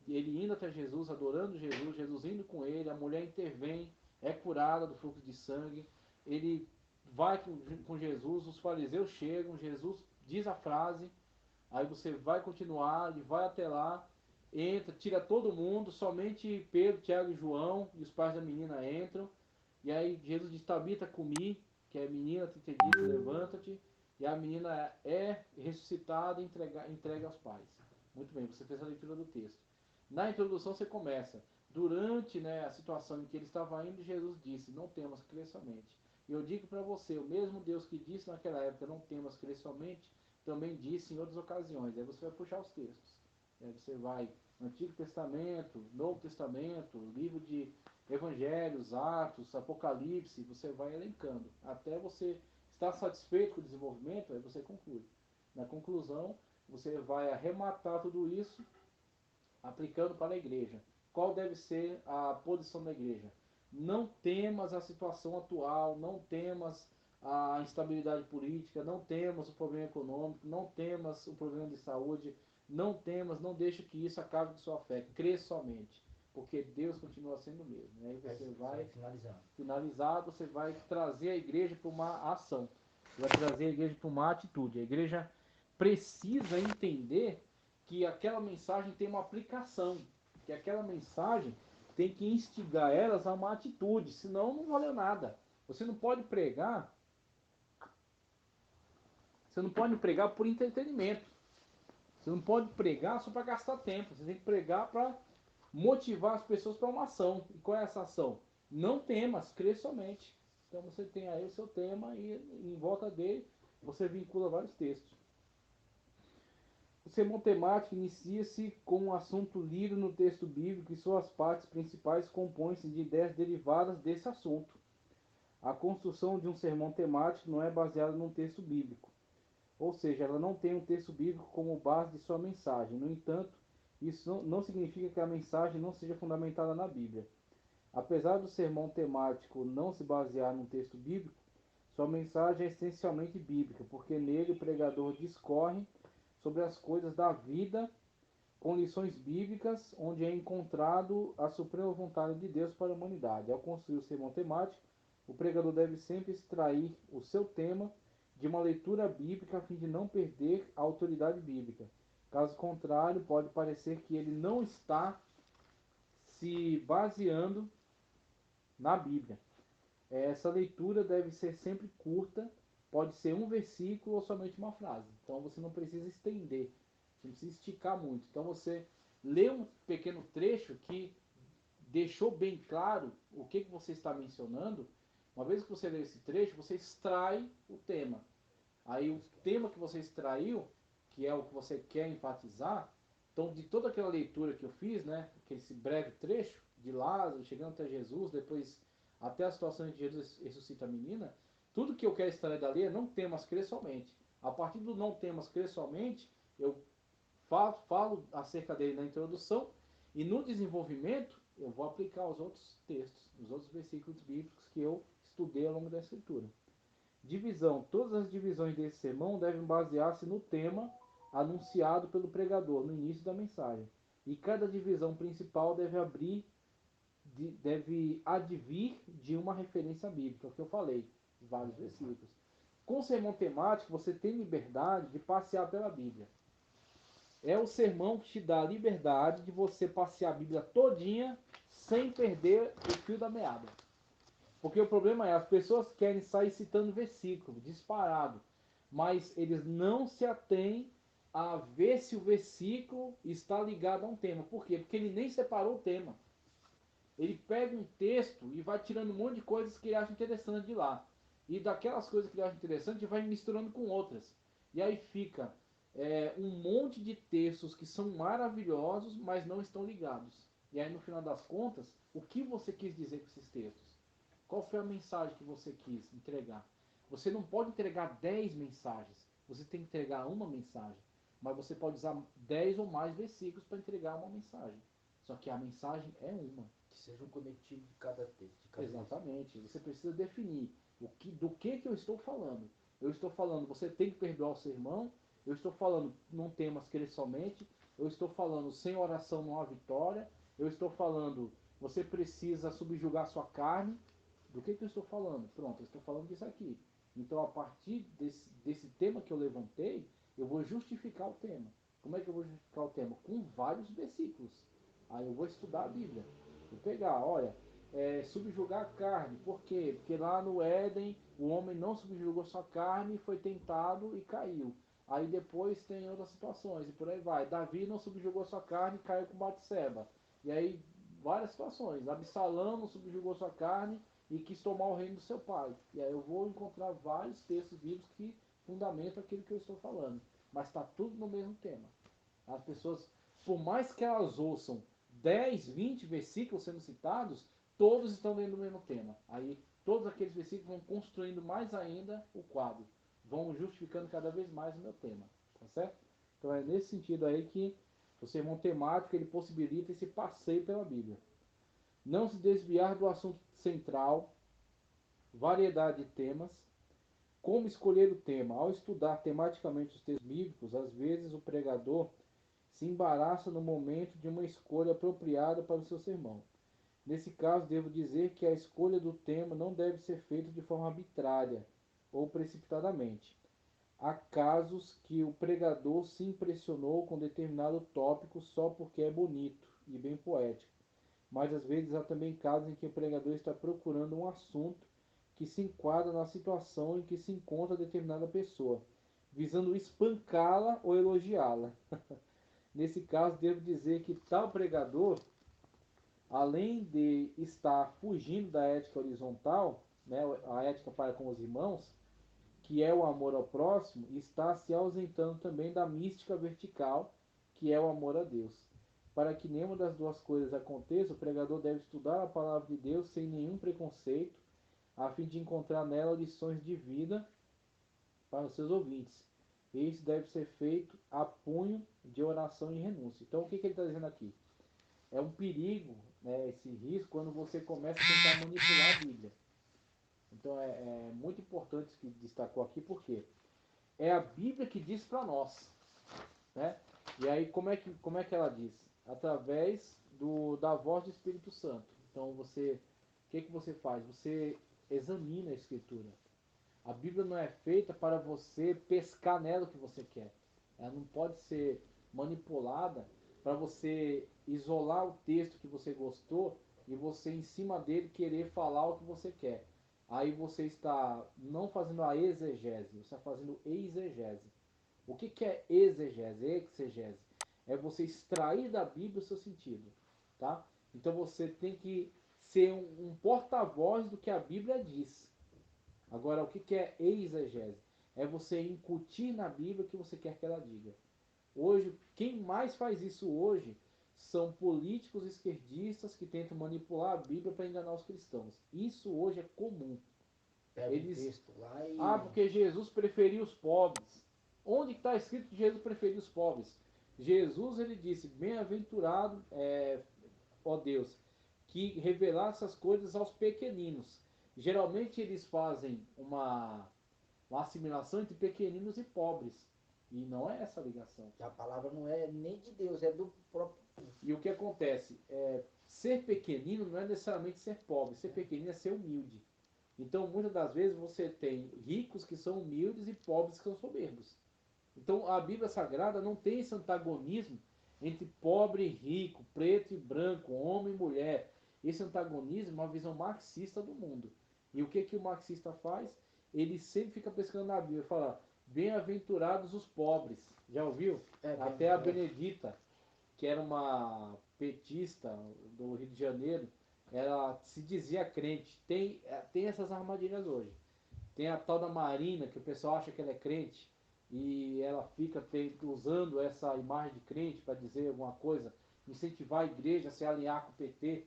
ele indo até Jesus, adorando Jesus, Jesus indo com ele, a mulher intervém, é curada do fluxo de sangue, ele vai com Jesus, os fariseus chegam, Jesus diz a frase, aí você vai continuar, ele vai até lá, entra, tira todo mundo, somente Pedro, Tiago e João e os pais da menina entram, e aí Jesus diz: Tabita, cumi, que é menina, te dito, levanta-te, e a menina é ressuscitada e entrega aos pais. Muito bem, você fez a leitura do texto. Na introdução você começa: durante, né, a situação em que ele estava indo, Jesus disse: não temas, crer somente. E eu digo para você, o mesmo Deus que disse naquela época: não temas, crer somente, também disse em outras ocasiões. Aí você vai puxar os textos. Aí você vai Antigo Testamento, Novo Testamento, livro de Evangelhos, Atos, Apocalipse, você vai elencando. Até você estar satisfeito com o desenvolvimento, aí você conclui. Na conclusão, você vai arrematar tudo isso aplicando para a igreja. Qual deve ser a posição da igreja? Não temas a situação atual, não temas a instabilidade política, não temas o problema econômico, não temas o problema de saúde, não temas, não deixe que isso acabe com sua fé. Crê somente, porque Deus continua sendo o mesmo. Aí você vai finalizar, você vai trazer a igreja para uma ação, vai trazer a igreja para uma atitude. A igreja precisa entender que aquela mensagem tem uma aplicação, que aquela mensagem tem que instigar elas a uma atitude, senão não valeu nada. Você não pode pregar por entretenimento. Você não pode pregar só para gastar tempo. Você tem que pregar para motivar as pessoas para uma ação. E qual é essa ação? Não temas, crê somente. Então você tem aí o seu tema e em volta dele você vincula vários textos. O sermão temático inicia-se com um assunto lido no texto bíblico e suas partes principais compõem-se de ideias derivadas desse assunto. A construção de um sermão temático não é baseada num texto bíblico, ou seja, ela não tem um texto bíblico como base de sua mensagem. No entanto, isso não significa que a mensagem não seja fundamentada na Bíblia. Apesar do sermão temático não se basear num texto bíblico, sua mensagem é essencialmente bíblica, porque nele o pregador discorre sobre as coisas da vida, com lições bíblicas, onde é encontrado a suprema vontade de Deus para a humanidade. Ao construir o sermão temático, o pregador deve sempre extrair o seu tema de uma leitura bíblica a fim de não perder a autoridade bíblica. Caso contrário, pode parecer que ele não está se baseando na Bíblia. Essa leitura deve ser sempre curta, pode ser um versículo ou somente uma frase. Então você não precisa estender, você não precisa esticar muito. Então você lê um pequeno trecho que deixou bem claro o que você está mencionando. Uma vez que você lê esse trecho, você extrai o tema. Aí o tema que você extraiu, que é o que você quer enfatizar, então de toda aquela leitura que eu fiz, né, esse breve trecho de Lázaro chegando até Jesus, depois até a situação em que Jesus ressuscita a menina, tudo que eu quero extrair dali é não temas, crer somente. A partir do não temas, crer somente, eu falo acerca dele na introdução e no desenvolvimento eu vou aplicar os outros textos, os outros versículos bíblicos que eu estudei ao longo da escritura. Divisão. Todas as divisões desse sermão devem basear-se no tema anunciado pelo pregador no início da mensagem. E cada divisão principal deve advir de uma referência bíblica, que eu falei, vários versículos. Com o sermão temático, você tem liberdade de passear pela Bíblia. É o sermão que te dá a liberdade de você passear a Bíblia todinha sem perder o fio da meada. Porque o problema é, as pessoas querem sair citando versículo, disparado, mas eles não se atêm a ver se o versículo está ligado a um tema. Por quê? Porque ele nem separou o tema. Ele pega um texto e vai tirando um monte de coisas que ele acha interessante de lá. E daquelas coisas que ele acha interessante, vai misturando com outras. E aí fica um monte de textos que são maravilhosos, mas não estão ligados. E aí, no final das contas, o que você quis dizer com esses textos? Qual foi a mensagem que você quis entregar? Você não pode entregar 10 mensagens. Você tem que entregar uma mensagem. Mas você pode usar 10 ou mais versículos para entregar uma mensagem. Só que a mensagem é uma. Que seja um conectivo de cada texto. De cada Exatamente. Você precisa definir do que eu estou falando. Eu estou falando, você tem que perdoar o seu irmão. Eu estou falando, não temas crer somente. Eu estou falando, sem oração não há vitória. Eu estou falando, você precisa subjugar sua carne. Do que eu estou falando? Pronto, eu estou falando disso aqui. Então, a partir desse tema que eu levantei, eu vou justificar o tema. Como é que eu vou justificar o tema? Com vários versículos. Aí eu vou estudar a Bíblia. Vou pegar, olha, subjugar a carne. Por quê? Porque lá no Éden, o homem não subjugou sua carne, foi tentado e caiu. Aí depois tem outras situações, e por aí vai. Davi não subjugou sua carne e caiu com Batseba. E aí, várias situações. Absalão não subjugou sua carne e quis tomar o reino do seu pai. E aí eu vou encontrar vários textos bíblicos que fundamentam aquilo que eu estou falando. Mas está tudo no mesmo tema. As pessoas, por mais que elas ouçam 10, 20 versículos sendo citados, todos estão dentro do mesmo tema. Aí todos aqueles versículos vão construindo mais ainda o quadro. Vão justificando cada vez mais o meu tema. Tá certo? Então é nesse sentido aí que o sermão temático ele possibilita esse passeio pela Bíblia. Não se desviar do assunto central, variedade de temas, como escolher o tema. Ao estudar tematicamente os textos bíblicos, às vezes o pregador se embaraça no momento de uma escolha apropriada para o seu sermão. Nesse caso, devo dizer que a escolha do tema não deve ser feita de forma arbitrária ou precipitadamente. Há casos que o pregador se impressionou com determinado tópico só porque é bonito e bem poético. Mas às vezes há também casos em que o pregador está procurando um assunto que se enquadra na situação em que se encontra determinada pessoa, visando espancá-la ou elogiá-la. Nesse caso, devo dizer que tal pregador, além de estar fugindo da ética horizontal, né, a ética para com os irmãos, que é o amor ao próximo, está se ausentando também da mística vertical, que é o amor a Deus. Para que nenhuma das duas coisas aconteça, o pregador deve estudar a palavra de Deus sem nenhum preconceito, a fim de encontrar nela lições de vida para os seus ouvintes. E isso deve ser feito a punho de oração e renúncia. Então, o que ele está dizendo aqui? É um perigo, né, esse risco, quando você começa a tentar manipular a Bíblia. Então, é muito importante isso que destacou aqui, porque é a Bíblia que diz para nós. Né? E aí, como é que ela diz? Através da voz do Espírito Santo. Então, o que você faz? Você examina a Escritura. A Bíblia não é feita para você pescar nela o que você quer. Ela não pode ser manipulada para você isolar o texto que você gostou e você, em cima dele, querer falar o que você quer. Aí você está não fazendo a exegese, você está fazendo exegese. O que é exegese? Exegese. É você extrair da Bíblia o seu sentido. Tá? Então você tem que ser um porta-voz do que a Bíblia diz. Agora, o que é exegese? É você incutir na Bíblia o que você quer que ela diga. Hoje, quem mais faz isso hoje são políticos esquerdistas que tentam manipular a Bíblia para enganar os cristãos. Isso hoje é comum. Pega um texto lá e... porque Jesus preferia os pobres. Onde está escrito que Jesus preferia os pobres? Jesus, ele disse, bem-aventurado, ó Deus, que revelasse essas coisas aos pequeninos. Geralmente eles fazem uma assimilação entre pequeninos e pobres. E não é essa a ligação. A palavra não é nem de Deus, é do próprio... E o que acontece? Ser pequenino não é necessariamente ser pobre. Ser pequenino é ser humilde. Então, muitas das vezes, você tem ricos que são humildes e pobres que são soberbos. Então, a Bíblia Sagrada não tem esse antagonismo entre pobre e rico, preto e branco, homem e mulher. Esse antagonismo é uma visão marxista do mundo. E o que o marxista faz? Ele sempre fica pescando na Bíblia e fala, bem-aventurados os pobres. Já ouviu? Até a Benedita, que era uma petista do Rio de Janeiro, ela se dizia crente. Tem essas armadilhas hoje. Tem a tal da Marina, que o pessoal acha que ela é crente, e ela fica usando essa imagem de crente para dizer alguma coisa, incentivar a igreja a se alinhar com o PT,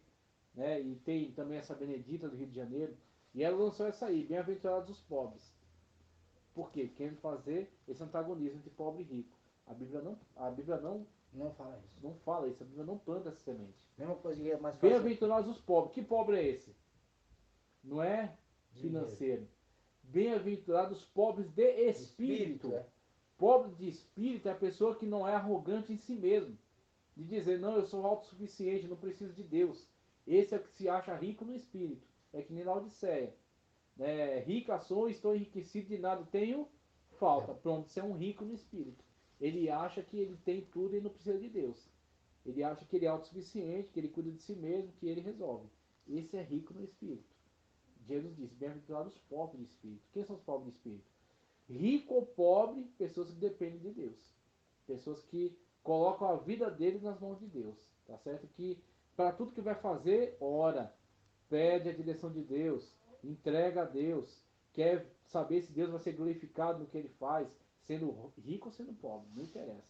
né? E tem também essa Benedita do Rio de Janeiro, e ela lançou essa aí, Bem-aventurados os pobres. Por quê? Querendo fazer esse antagonismo entre pobre e rico. A Bíblia Não fala isso. não fala isso, a Bíblia não planta essa semente. Mesma coisa que é mais fácil. Bem-aventurados os pobres. Que pobre é esse? Não é financeiro. Bem-aventurados os pobres de espírito. É. Pobre de espírito é a pessoa que não é arrogante em si mesmo. De dizer, não, eu sou autossuficiente, não preciso de Deus. Esse é o que se acha rico no espírito. É que nem Laodiceia. Rica sou, estou enriquecido, de nada tenho falta. Pronto, você é um rico no espírito. Ele acha que ele tem tudo e não precisa de Deus. Ele acha que ele é autossuficiente, que ele cuida de si mesmo, que ele resolve. Esse é rico no espírito. Jesus disse, bem-aventurados os pobres de espírito. Quem são os pobres de espírito? Rico ou pobre, pessoas que dependem de Deus. Pessoas que colocam a vida deles nas mãos de Deus. Tá certo? Que para tudo que vai fazer, ora, pede a direção de Deus, entrega a Deus, quer saber se Deus vai ser glorificado no que ele faz, sendo rico ou sendo pobre, não interessa.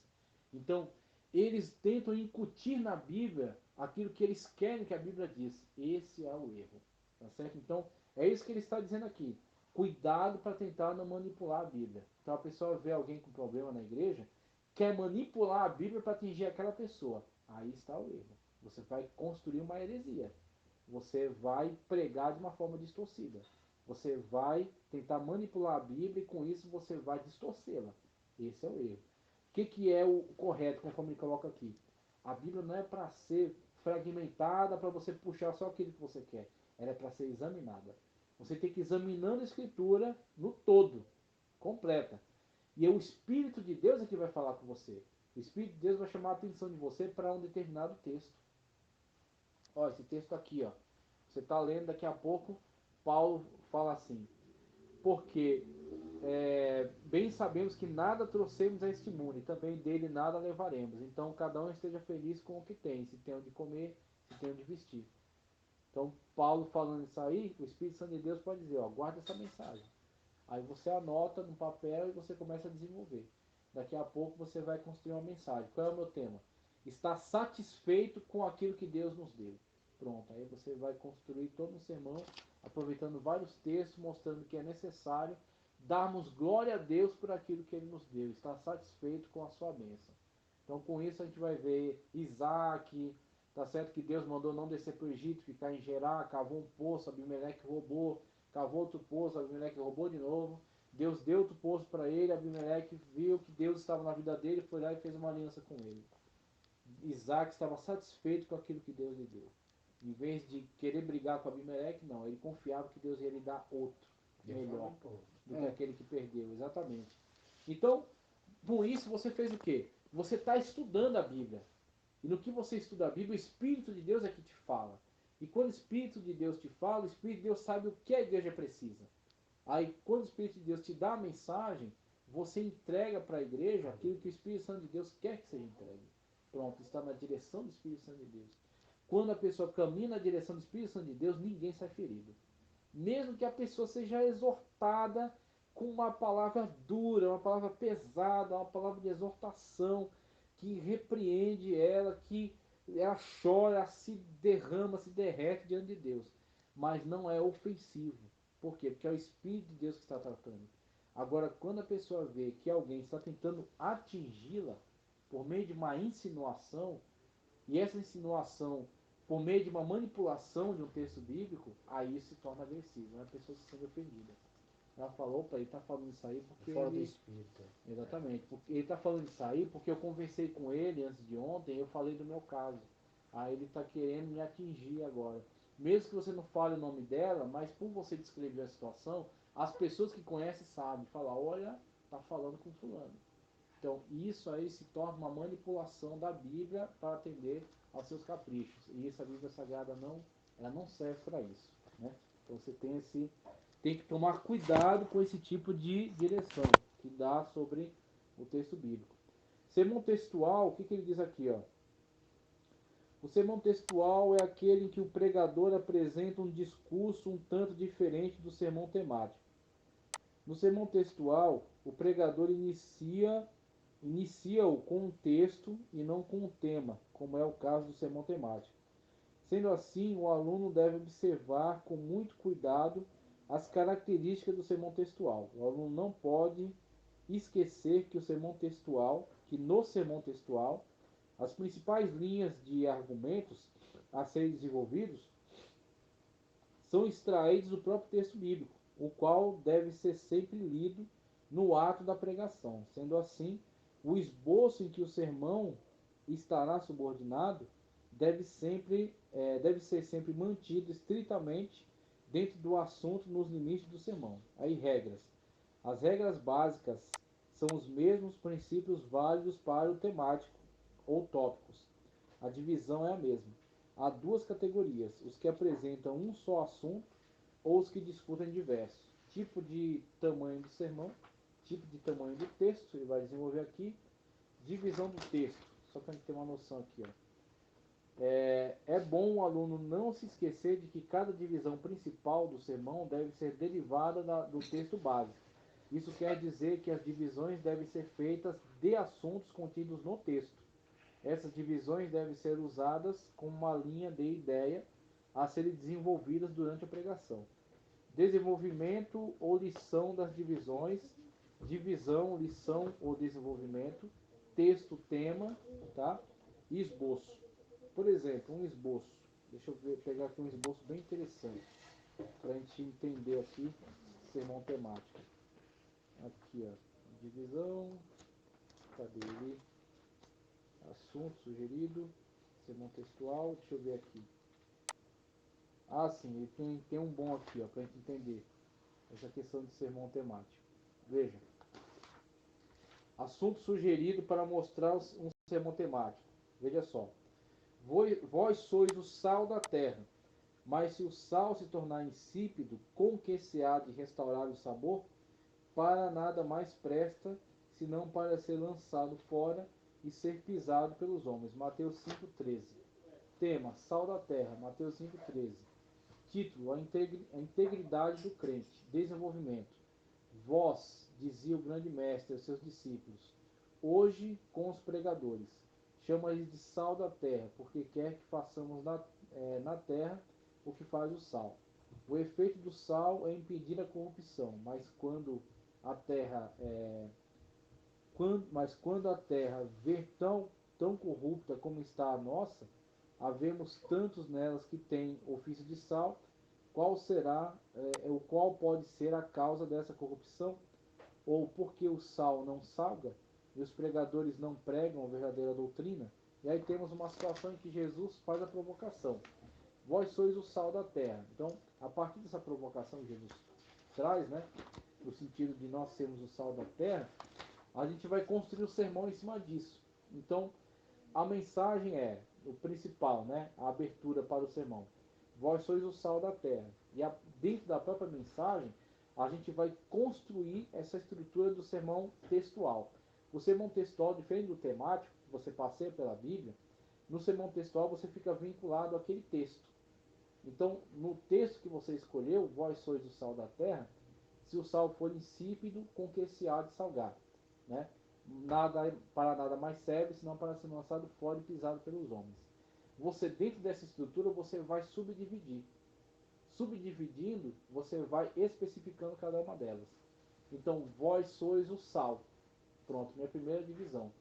Então, eles tentam incutir na Bíblia aquilo que eles querem que a Bíblia diz. Esse é o erro. Tá certo? Então, é isso que ele está dizendo aqui. Cuidado para tentar não manipular a Bíblia. Então, a pessoa vê alguém com problema na igreja, quer manipular a Bíblia para atingir aquela pessoa. Aí está o erro. Você vai construir uma heresia. Você vai pregar de uma forma distorcida. Você vai tentar manipular a Bíblia e com isso você vai distorcê-la. Esse é o erro. O que é o correto, conforme ele coloca aqui? A Bíblia não é para ser fragmentada para você puxar só aquilo que você quer. Ela é para ser examinada. Você tem que ir examinando a Escritura no todo, completa. E é o Espírito de Deus é que vai falar com você. O Espírito de Deus vai chamar a atenção de você para um determinado texto. Ó, esse texto aqui, ó. Você está lendo, daqui a pouco Paulo fala assim: porque bem sabemos que nada trouxemos a este mundo, e também dele nada levaremos. Então cada um esteja feliz com o que tem, se tem onde comer, se tem onde vestir. Então Paulo falando isso aí, o Espírito Santo de Deus pode dizer, ó, guarda essa mensagem. Aí você anota no papel e você começa a desenvolver. Daqui a pouco você vai construir uma mensagem. Qual é o meu tema? Estar satisfeito com aquilo que Deus nos deu. Pronto, aí você vai construir todo um sermão, aproveitando vários textos, mostrando que é necessário darmos glória a Deus por aquilo que Ele nos deu, estar satisfeito com a sua bênção. Então com isso a gente vai ver Isaac, tá certo que Deus mandou não descer para o Egito, ficar em Gerar, cavou um poço, Abimeleque roubou, cavou outro poço, Abimeleque roubou de novo, Deus deu outro poço para ele, Abimeleque viu que Deus estava na vida dele, foi lá e fez uma aliança com ele. Isaac estava satisfeito com aquilo que Deus lhe deu. Em vez de querer brigar com Abimeleque, não, ele confiava que Deus ia lhe dar outro, melhor, do que aquele que perdeu, exatamente. Então, por isso você fez o quê? Você está estudando a Bíblia. E no que você estuda a Bíblia, o Espírito de Deus é que te fala. E quando o Espírito de Deus te fala, o Espírito de Deus sabe o que a igreja precisa. Aí, quando o Espírito de Deus te dá a mensagem, você entrega para a igreja aquilo que o Espírito Santo de Deus quer que seja entregue. Pronto, está na direção do Espírito Santo de Deus. Quando a pessoa caminha na direção do Espírito Santo de Deus, ninguém sai ferido. Mesmo que a pessoa seja exortada com uma palavra dura, uma palavra pesada, uma palavra de exortação, que repreende ela, que ela chora, se derrama, se derrete diante de Deus. Mas não é ofensivo. Por quê? Porque é o Espírito de Deus que está tratando. Agora, quando a pessoa vê que alguém está tentando atingi-la por meio de uma insinuação, e essa insinuação por meio de uma manipulação de um texto bíblico, aí isso se torna agressivo, a pessoa se sente ofendida. Ela falou, opa, ele está falando isso aí porque fora do ele... espírito. Exatamente. Porque ele está falando isso aí porque eu conversei com ele antes de ontem, eu falei do meu caso. Aí ele está querendo me atingir agora. Mesmo que você não fale o nome dela, mas por você descrever a situação, as pessoas que conhecem sabem. Falar, olha, está falando com fulano. Então isso aí se torna uma manipulação da Bíblia para atender aos seus caprichos. E isso a Bíblia Sagrada ela não serve para isso. Né? Então você tem que tomar cuidado com esse tipo de direção que dá sobre o texto bíblico. Sermão textual, o que ele diz aqui? Ó? O sermão textual é aquele em que o pregador apresenta um discurso um tanto diferente do sermão temático. No sermão textual, o pregador inicia-o com um texto e não com um tema, como é o caso do sermão temático. Sendo assim, o aluno deve observar com muito cuidado as características do sermão textual. O aluno não pode esquecer que no sermão textual, as principais linhas de argumentos a serem desenvolvidos são extraídos do próprio texto bíblico, o qual deve ser sempre lido no ato da pregação. Sendo assim, o esboço em que o sermão estará subordinado deve ser sempre mantido estritamente dentro do assunto nos limites do sermão. Aí, regras. As regras básicas são os mesmos princípios válidos para o temático ou tópicos. A divisão é a mesma. Há duas categorias: os que apresentam um só assunto ou os que discutem diversos. Tipo de tamanho do sermão, tipo de tamanho do texto, ele vai desenvolver aqui. Divisão do texto, só para a gente ter uma noção aqui, ó. É bom o aluno não se esquecer de que cada divisão principal do sermão deve ser derivada do texto básico. Isso quer dizer que as divisões devem ser feitas de assuntos contidos no texto. Essas divisões devem ser usadas como uma linha de ideia a serem desenvolvidas durante a pregação. Desenvolvimento ou lição das divisões, divisão, lição ou desenvolvimento, texto, tema, tá? E esboço. Por exemplo, um esboço. Deixa eu pegar aqui um esboço bem interessante para a gente entender aqui sermão temático. Aqui, ó, divisão, cadê ele? Assunto sugerido, sermão textual, deixa eu ver aqui. Ah, sim, ele tem um bom aqui, ó, para a gente entender essa questão de sermão temático. Veja. Assunto sugerido para mostrar um sermão temático. Veja só. Vós sois o sal da terra, mas se o sal se tornar insípido, com que se há de restaurar o sabor? Para nada mais presta, senão para ser lançado fora e ser pisado pelos homens. Mateus 5,13. Tema: sal da terra. Mateus 5,13. Título: a integridade do crente. Desenvolvimento. Vós, dizia o grande mestre aos seus discípulos, hoje com os pregadores, chama-lhes de sal da terra, porque quer que façamos na terra o que faz o sal. O efeito do sal é impedir a corrupção, mas quando a terra ver tão corrupta como está a nossa, havemos tantos nelas que têm ofício de sal, qual pode ser a causa dessa corrupção? Ou porque o sal não salga e os pregadores não pregam a verdadeira doutrina? E aí temos uma situação em que Jesus faz a provocação. Vós sois o sal da terra. Então, a partir dessa provocação que Jesus traz, né, no sentido de nós sermos o sal da terra, a gente vai construir o sermão em cima disso. Então, a mensagem é o principal, né, a abertura para o sermão. Vós sois o sal da terra. E dentro da própria mensagem, a gente vai construir essa estrutura do sermão textual. O sermão textual, diferente do temático, que você passeia pela Bíblia, no sermão textual você fica vinculado àquele texto. Então, no texto que você escolheu, vós sois o sal da terra, se o sal for insípido, com que se há de salgar? Né? Para nada mais serve, senão para ser lançado fora e pisado pelos homens. Você, dentro dessa estrutura, você vai subdividir. Subdividindo, você vai especificando cada uma delas. Então, vós sois o sal. Pronto, minha primeira divisão.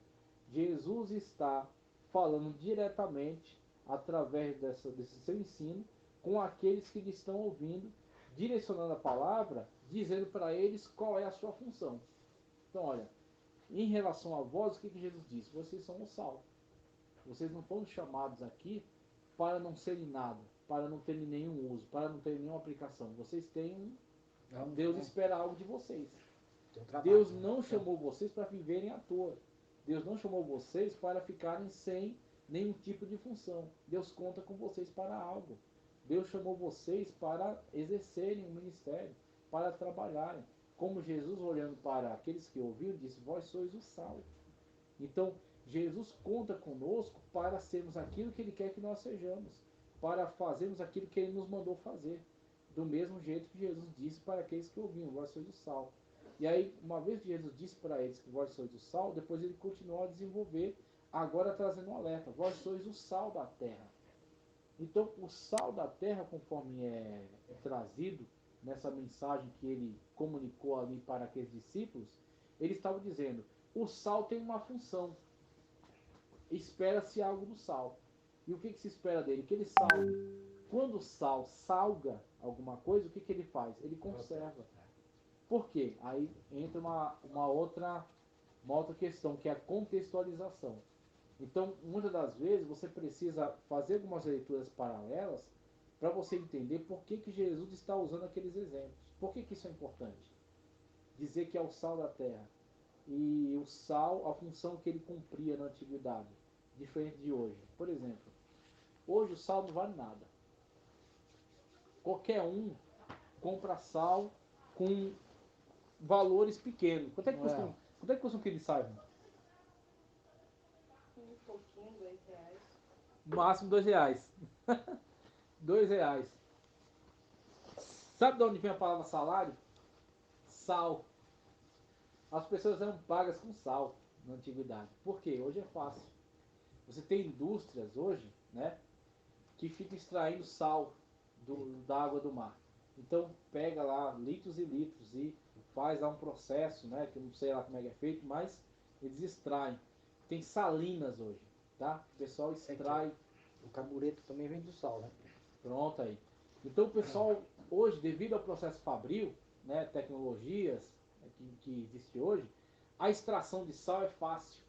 Jesus está falando diretamente, através desse seu ensino, com aqueles que lhe estão ouvindo, direcionando a palavra, dizendo para eles qual é a sua função. Então, olha, em relação a vós, o que Jesus disse? Vocês são o sal. Vocês não foram chamados aqui para não serem nada, para não terem nenhum uso, para não terem nenhuma aplicação. Vocês têm Deus espera algo de vocês. Deus não chamou vocês para viverem à toa. Deus não chamou vocês para ficarem sem nenhum tipo de função. Deus conta com vocês para algo. Deus chamou vocês para exercerem um ministério, para trabalharem. Como Jesus, olhando para aqueles que ouviram, disse: vós sois o sal. Então, Jesus conta conosco para sermos aquilo que Ele quer que nós sejamos, para fazermos aquilo que Ele nos mandou fazer, do mesmo jeito que Jesus disse para aqueles que ouviam, vós sois o sal. E aí, uma vez que Jesus disse para eles que vós sois o sal, depois Ele continuou a desenvolver, agora trazendo um alerta, vós sois o sal da terra. Então, o sal da terra, conforme é trazido nessa mensagem que Ele comunicou ali para aqueles discípulos, Ele estava dizendo, o sal tem uma função, espera-se algo do sal. E o que se espera dele? Que ele salgue. Quando o sal salga alguma coisa, o que ele faz? Ele conserva. Por quê? Aí entra uma outra questão, que é a contextualização. Então, muitas das vezes, você precisa fazer algumas leituras paralelas para você entender por que Jesus está usando aqueles exemplos. Por que isso é importante? Dizer que é o sal da terra. E o sal, a função que ele cumpria na antiguidade, diferente de hoje. Por exemplo, hoje o sal não vale nada. Qualquer um compra sal com valores pequenos. Quanto é que custa um quilo de sal, irmão? Um pouquinho, R$ 2. Máximo R$ 2. R$ 2. Sabe de onde vem a palavra salário? Sal. As pessoas eram pagas com sal na antiguidade. Por quê? Hoje é fácil. Você tem indústrias hoje, né, que ficam extraindo sal da água do mar. Então pega lá litros e litros e faz lá um processo, né, que eu não sei lá como é que é feito, mas eles extraem. Tem salinas hoje, tá? O pessoal extrai. O carbureto também vem do sal, né? Pronto aí. Então o pessoal hoje, devido ao processo fabril, né, tecnologias que existe hoje, a extração de sal é fácil.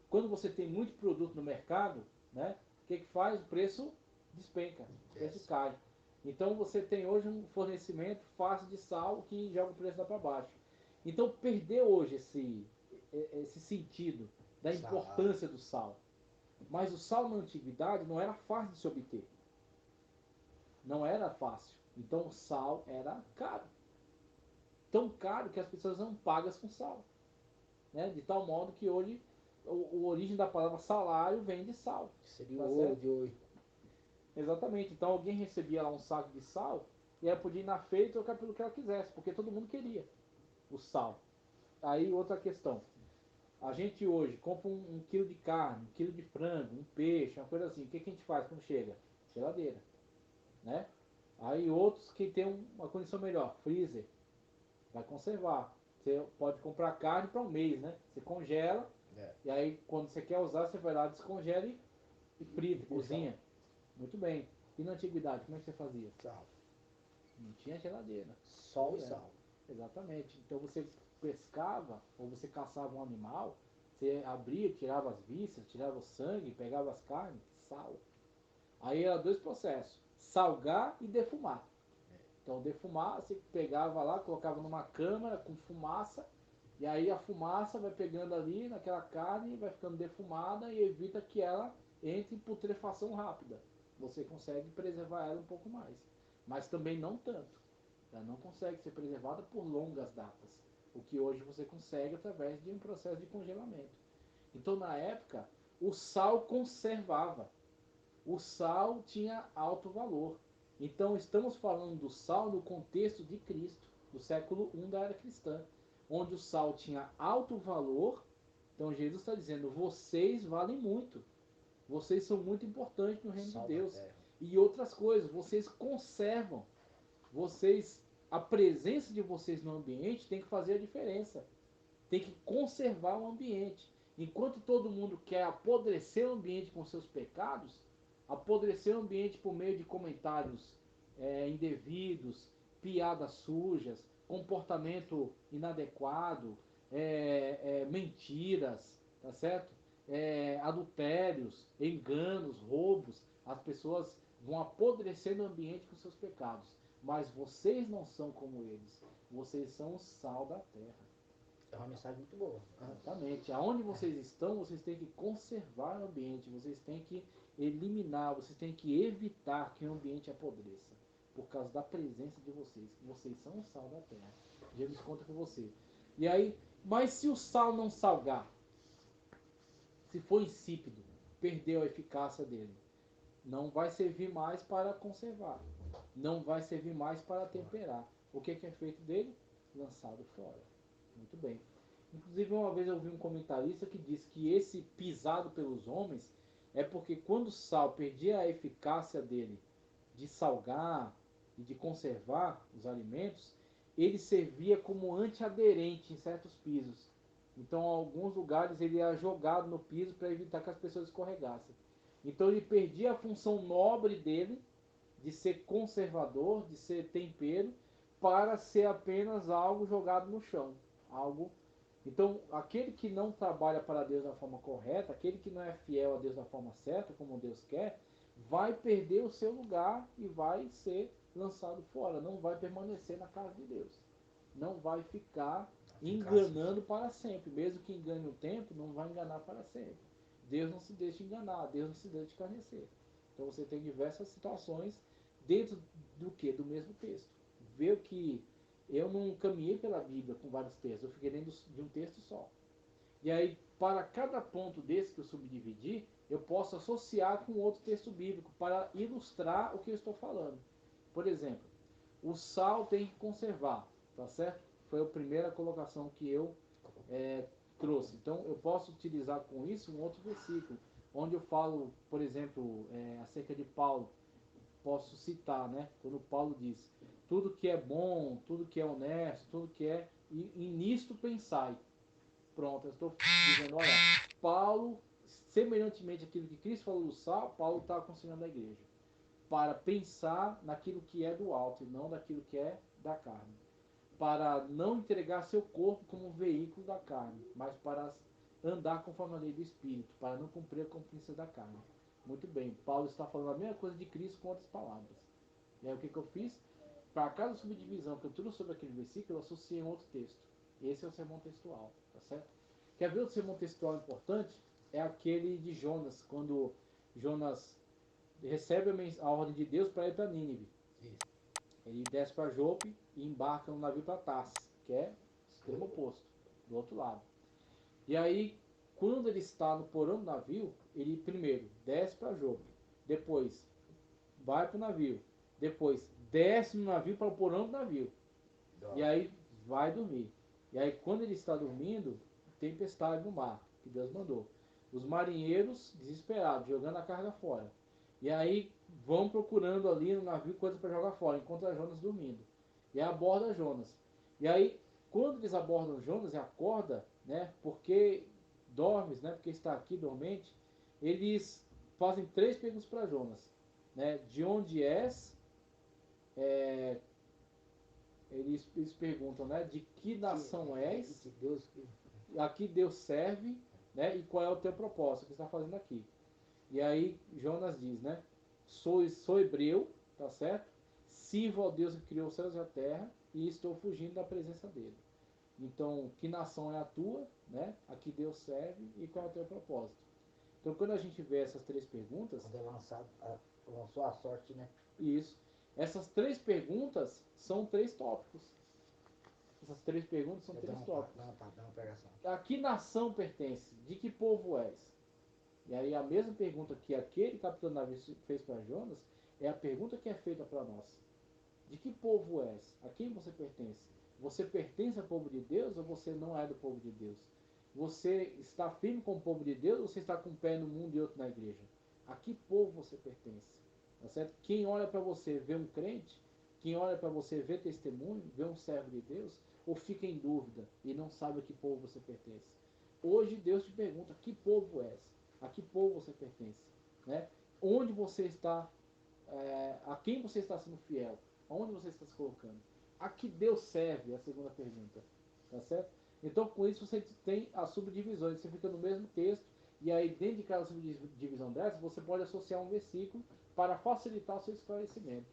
Quando você tem muito produto no mercado, né, o que faz? O preço despenca, o preço cai. Então você tem hoje um fornecimento fácil de sal que joga o preço lá para baixo. Então perdeu hoje esse sentido da importância do sal. Mas o sal na antiguidade não era fácil de se obter. Não era fácil. Então o sal era caro. Tão caro que as pessoas não pagam com sal. Né? De tal modo que hoje a origem da palavra salário vem de sal. Seria o ouro de hoje. Exatamente. Então alguém recebia lá um saco de sal e ela podia ir na feira e trocar pelo que ela quisesse, porque todo mundo queria o sal. Aí outra questão. A gente hoje compra um quilo de carne, um quilo de frango, um peixe, uma coisa assim. O que a gente faz quando chega? Geladeira. Né? Aí outros que tem uma condição melhor, freezer, vai conservar. Você pode comprar carne para um mês, né? Você congela, e aí quando você quer usar, você vai lá, descongela e frita, cozinha. Muito bem. E na antiguidade, como é que você fazia? Sal. Não tinha geladeira. Só o sal. Exatamente. Então você pescava, ou você caçava um animal, você abria, tirava as vísceras, tirava o sangue, pegava as carnes, sal. Aí era dois processos, salgar e defumar. Então defumar, você pegava lá, colocava numa câmara com fumaça, e aí a fumaça vai pegando ali naquela carne, vai ficando defumada e evita que ela entre em putrefação rápida. Você consegue preservar ela um pouco mais. Mas também não tanto. Ela não consegue ser preservada por longas datas. O que hoje você consegue através de um processo de congelamento. Então na época, o sal conservava. O sal tinha alto valor. Então estamos falando do sal no contexto de Cristo, do século I da era cristã, onde o sal tinha alto valor. Então Jesus está dizendo, vocês valem muito. Vocês são muito importantes no reino de Deus. E outras coisas, vocês conservam. A presença de vocês no ambiente tem que fazer a diferença. Tem que conservar o ambiente. Enquanto todo mundo quer apodrecer o ambiente com seus pecados, apodrecer o ambiente por meio de comentários indevidos, piadas sujas, comportamento inadequado, mentiras, tá certo? Adultérios, enganos, roubos. As pessoas vão apodrecer no ambiente com seus pecados. Mas vocês não são como eles. Vocês são o sal da terra. É uma mensagem muito boa. Exatamente. Aonde vocês estão, vocês têm que conservar o ambiente, vocês têm que eliminar, vocês têm que evitar que o ambiente apodreça, por causa da presença de vocês. Vocês são o sal da terra. Jesus conta com você. E aí, mas se o sal não salgar? se for insípido, perdeu a eficácia dele. Não vai servir mais para conservar. Não vai servir mais para temperar. O que é feito dele? Lançado fora. Muito bem. Inclusive, uma vez eu ouvi um comentarista que disse que esse pisado pelos homens é porque quando o sal perdia a eficácia dele de salgar e de conservar os alimentos, ele servia como antiaderente em certos pisos. Então, em alguns lugares, ele era jogado no piso para evitar que as pessoas escorregassem. Então, ele perdia a função nobre dele de ser conservador, de ser tempero, para ser apenas algo jogado no chão. Algo. Então, aquele que não trabalha para Deus da forma correta, aquele que não é fiel a Deus da forma certa, como Deus quer, vai perder o seu lugar e vai ser lançado fora. Não vai permanecer na casa de Deus. Não vai ficar enganando para sempre. Mesmo que engane o tempo, não vai enganar para sempre. Deus não se deixa enganar, Deus não se deixa escarnecer. Então você tem diversas situações dentro do que? Do mesmo texto. Vê que eu não caminhei pela Bíblia com vários textos, eu fiquei dentro de um texto só. E aí, para cada ponto desse que eu subdividi, eu posso associar com outro texto bíblico para ilustrar o que eu estou falando. Por exemplo, o sal tem que conservar, tá certo? Foi a primeira colocação que eu trouxe. Então, eu posso utilizar com isso um outro versículo, onde eu falo, por exemplo, acerca de Paulo. Posso citar, né? Quando Paulo diz: tudo que é bom, tudo que é honesto, tudo que é, e nisto pensai. Pronto, eu estou dizendo, olha, Paulo, semelhantemente àquilo que Cristo falou do sal, Paulo está aconselhando a igreja para pensar naquilo que é do alto e não daquilo que é da carne. Para não entregar seu corpo como veículo da carne, mas para andar conforme a lei do Espírito, para não cumprir a concupiscência da carne. Muito bem, Paulo está falando a mesma coisa de Cristo com outras palavras. E aí o que eu fiz? Para cada subdivisão que eu trouxe sobre aquele versículo, eu associei um outro texto. Esse é o sermão textual, tá certo? Quer ver outro sermão textual importante? É aquele de Jonas, quando Jonas recebe a ordem de Deus para ir para Nínive. Ele desce para Jope e embarca no navio para Tarsis, que é o extremo oposto, do outro lado. E aí, quando ele está no porão do navio, ele primeiro desce para Jope, depois vai para o navio, depois desce no navio para o porão do navio. E aí vai dormir. E aí, quando ele está dormindo, tempestade no mar, que Deus mandou. Os marinheiros, desesperados, jogando a carga fora. E aí vão procurando ali no navio coisa para jogar fora, enquanto Jonas dormindo. E aí aborda Jonas. E aí, quando eles abordam Jonas e acorda, né, porque dormes, né, porque está aqui dormente, eles fazem 3 perguntas para Jonas. Né, de onde és? Eles perguntam, né, de que nação és? A que Deus serve, né, e qual é o teu propósito, o que você está fazendo aqui? E aí Jonas diz, né, sou hebreu, tá certo? Sirvo ao Deus que criou os céus e a terra e estou fugindo da presença dele. Então, que nação é a tua, né? A que Deus serve e qual é o teu propósito? Então, quando a gente vê essas 3 perguntas... Quando lançou a sorte, né? Isso. Essas 3 perguntas são 3 tópicos. Essas 3 perguntas são 3 tópicos. A que nação pertence? De que povo és? E aí a mesma pergunta que aquele capitão navio fez para Jonas é a pergunta que é feita para nós. De que povo és? A quem você pertence? Você pertence ao povo de Deus ou você não é do povo de Deus? Você está firme com o povo de Deus ou você está com um pé no mundo e outro na igreja? A que povo você pertence? Tá certo? Quem olha para você vê um crente? Quem olha para você vê testemunho? Vê um servo de Deus? Ou fica em dúvida e não sabe a que povo você pertence? Hoje Deus te pergunta: que povo és? A que povo você pertence? Né? Onde você está, a quem você está sendo fiel? Aonde você está se colocando? A que Deus serve? É a segunda pergunta. Tá certo? Então, com isso, você tem as subdivisões. Você fica no mesmo texto, e aí, dentro de cada subdivisão dessa, você pode associar um versículo para facilitar o seu esclarecimento.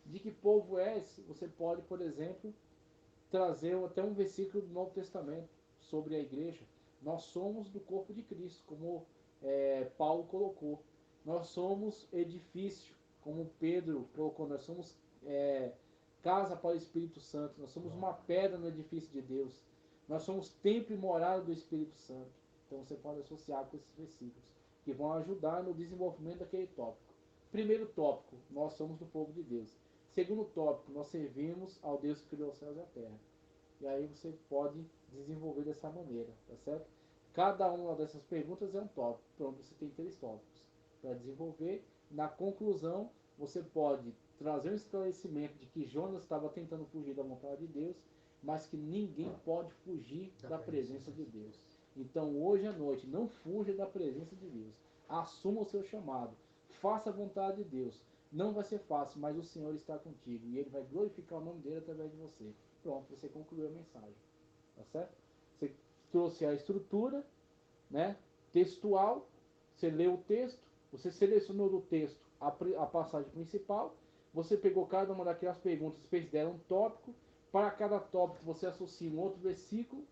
De que povo és? Você pode, por exemplo, trazer até um versículo do Novo Testamento sobre a igreja. Nós somos do corpo de Cristo, como Paulo colocou. Nós somos edifício, como Pedro colocou. Nós somos casa para o Espírito Santo. Nós somos uma pedra no edifício de Deus. Nós somos templo e morada do Espírito Santo. Então você pode associar com esses versículos, que vão ajudar no desenvolvimento daquele tópico. Primeiro tópico, nós somos do povo de Deus. Segundo tópico, nós servimos ao Deus que criou os céus e a terra. E aí você pode desenvolver dessa maneira, tá certo? Cada uma dessas perguntas é um tópico. Pronto, você tem 3 tópicos para desenvolver. Na conclusão, você pode trazer um esclarecimento de que Jonas estava tentando fugir da vontade de Deus, mas que ninguém pode fugir da presença de Deus. Então, hoje à noite, não fuja da presença de Deus. Assuma o seu chamado. Faça a vontade de Deus. Não vai ser fácil, mas o Senhor está contigo. E Ele vai glorificar o nome dEle através de você. Pronto, você concluiu a mensagem. Tá certo? Você trouxe a estrutura, né, textual. Você leu o texto. Você selecionou do texto a passagem principal. Você pegou cada uma daquelas perguntas, fez dela um tópico. Para cada tópico você associa um outro versículo,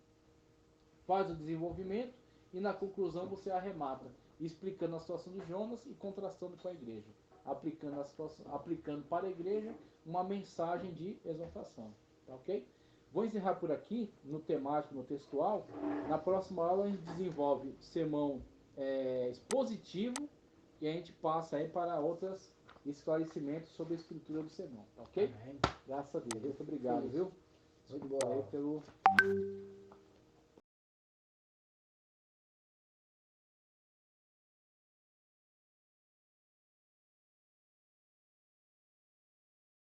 faz o desenvolvimento e na conclusão você arremata, explicando a situação de Jonas e contrastando com a igreja, aplicando para a igreja uma mensagem de exortação. Tá, ok? Vou encerrar por aqui, no temático, no textual. Na próxima aula a gente desenvolve sermão expositivo e a gente passa aí para outros esclarecimentos sobre a estrutura do sermão. Tá, ok? Amém. Graças a Deus. Muito obrigado, viu? Muito bom. Aí pelo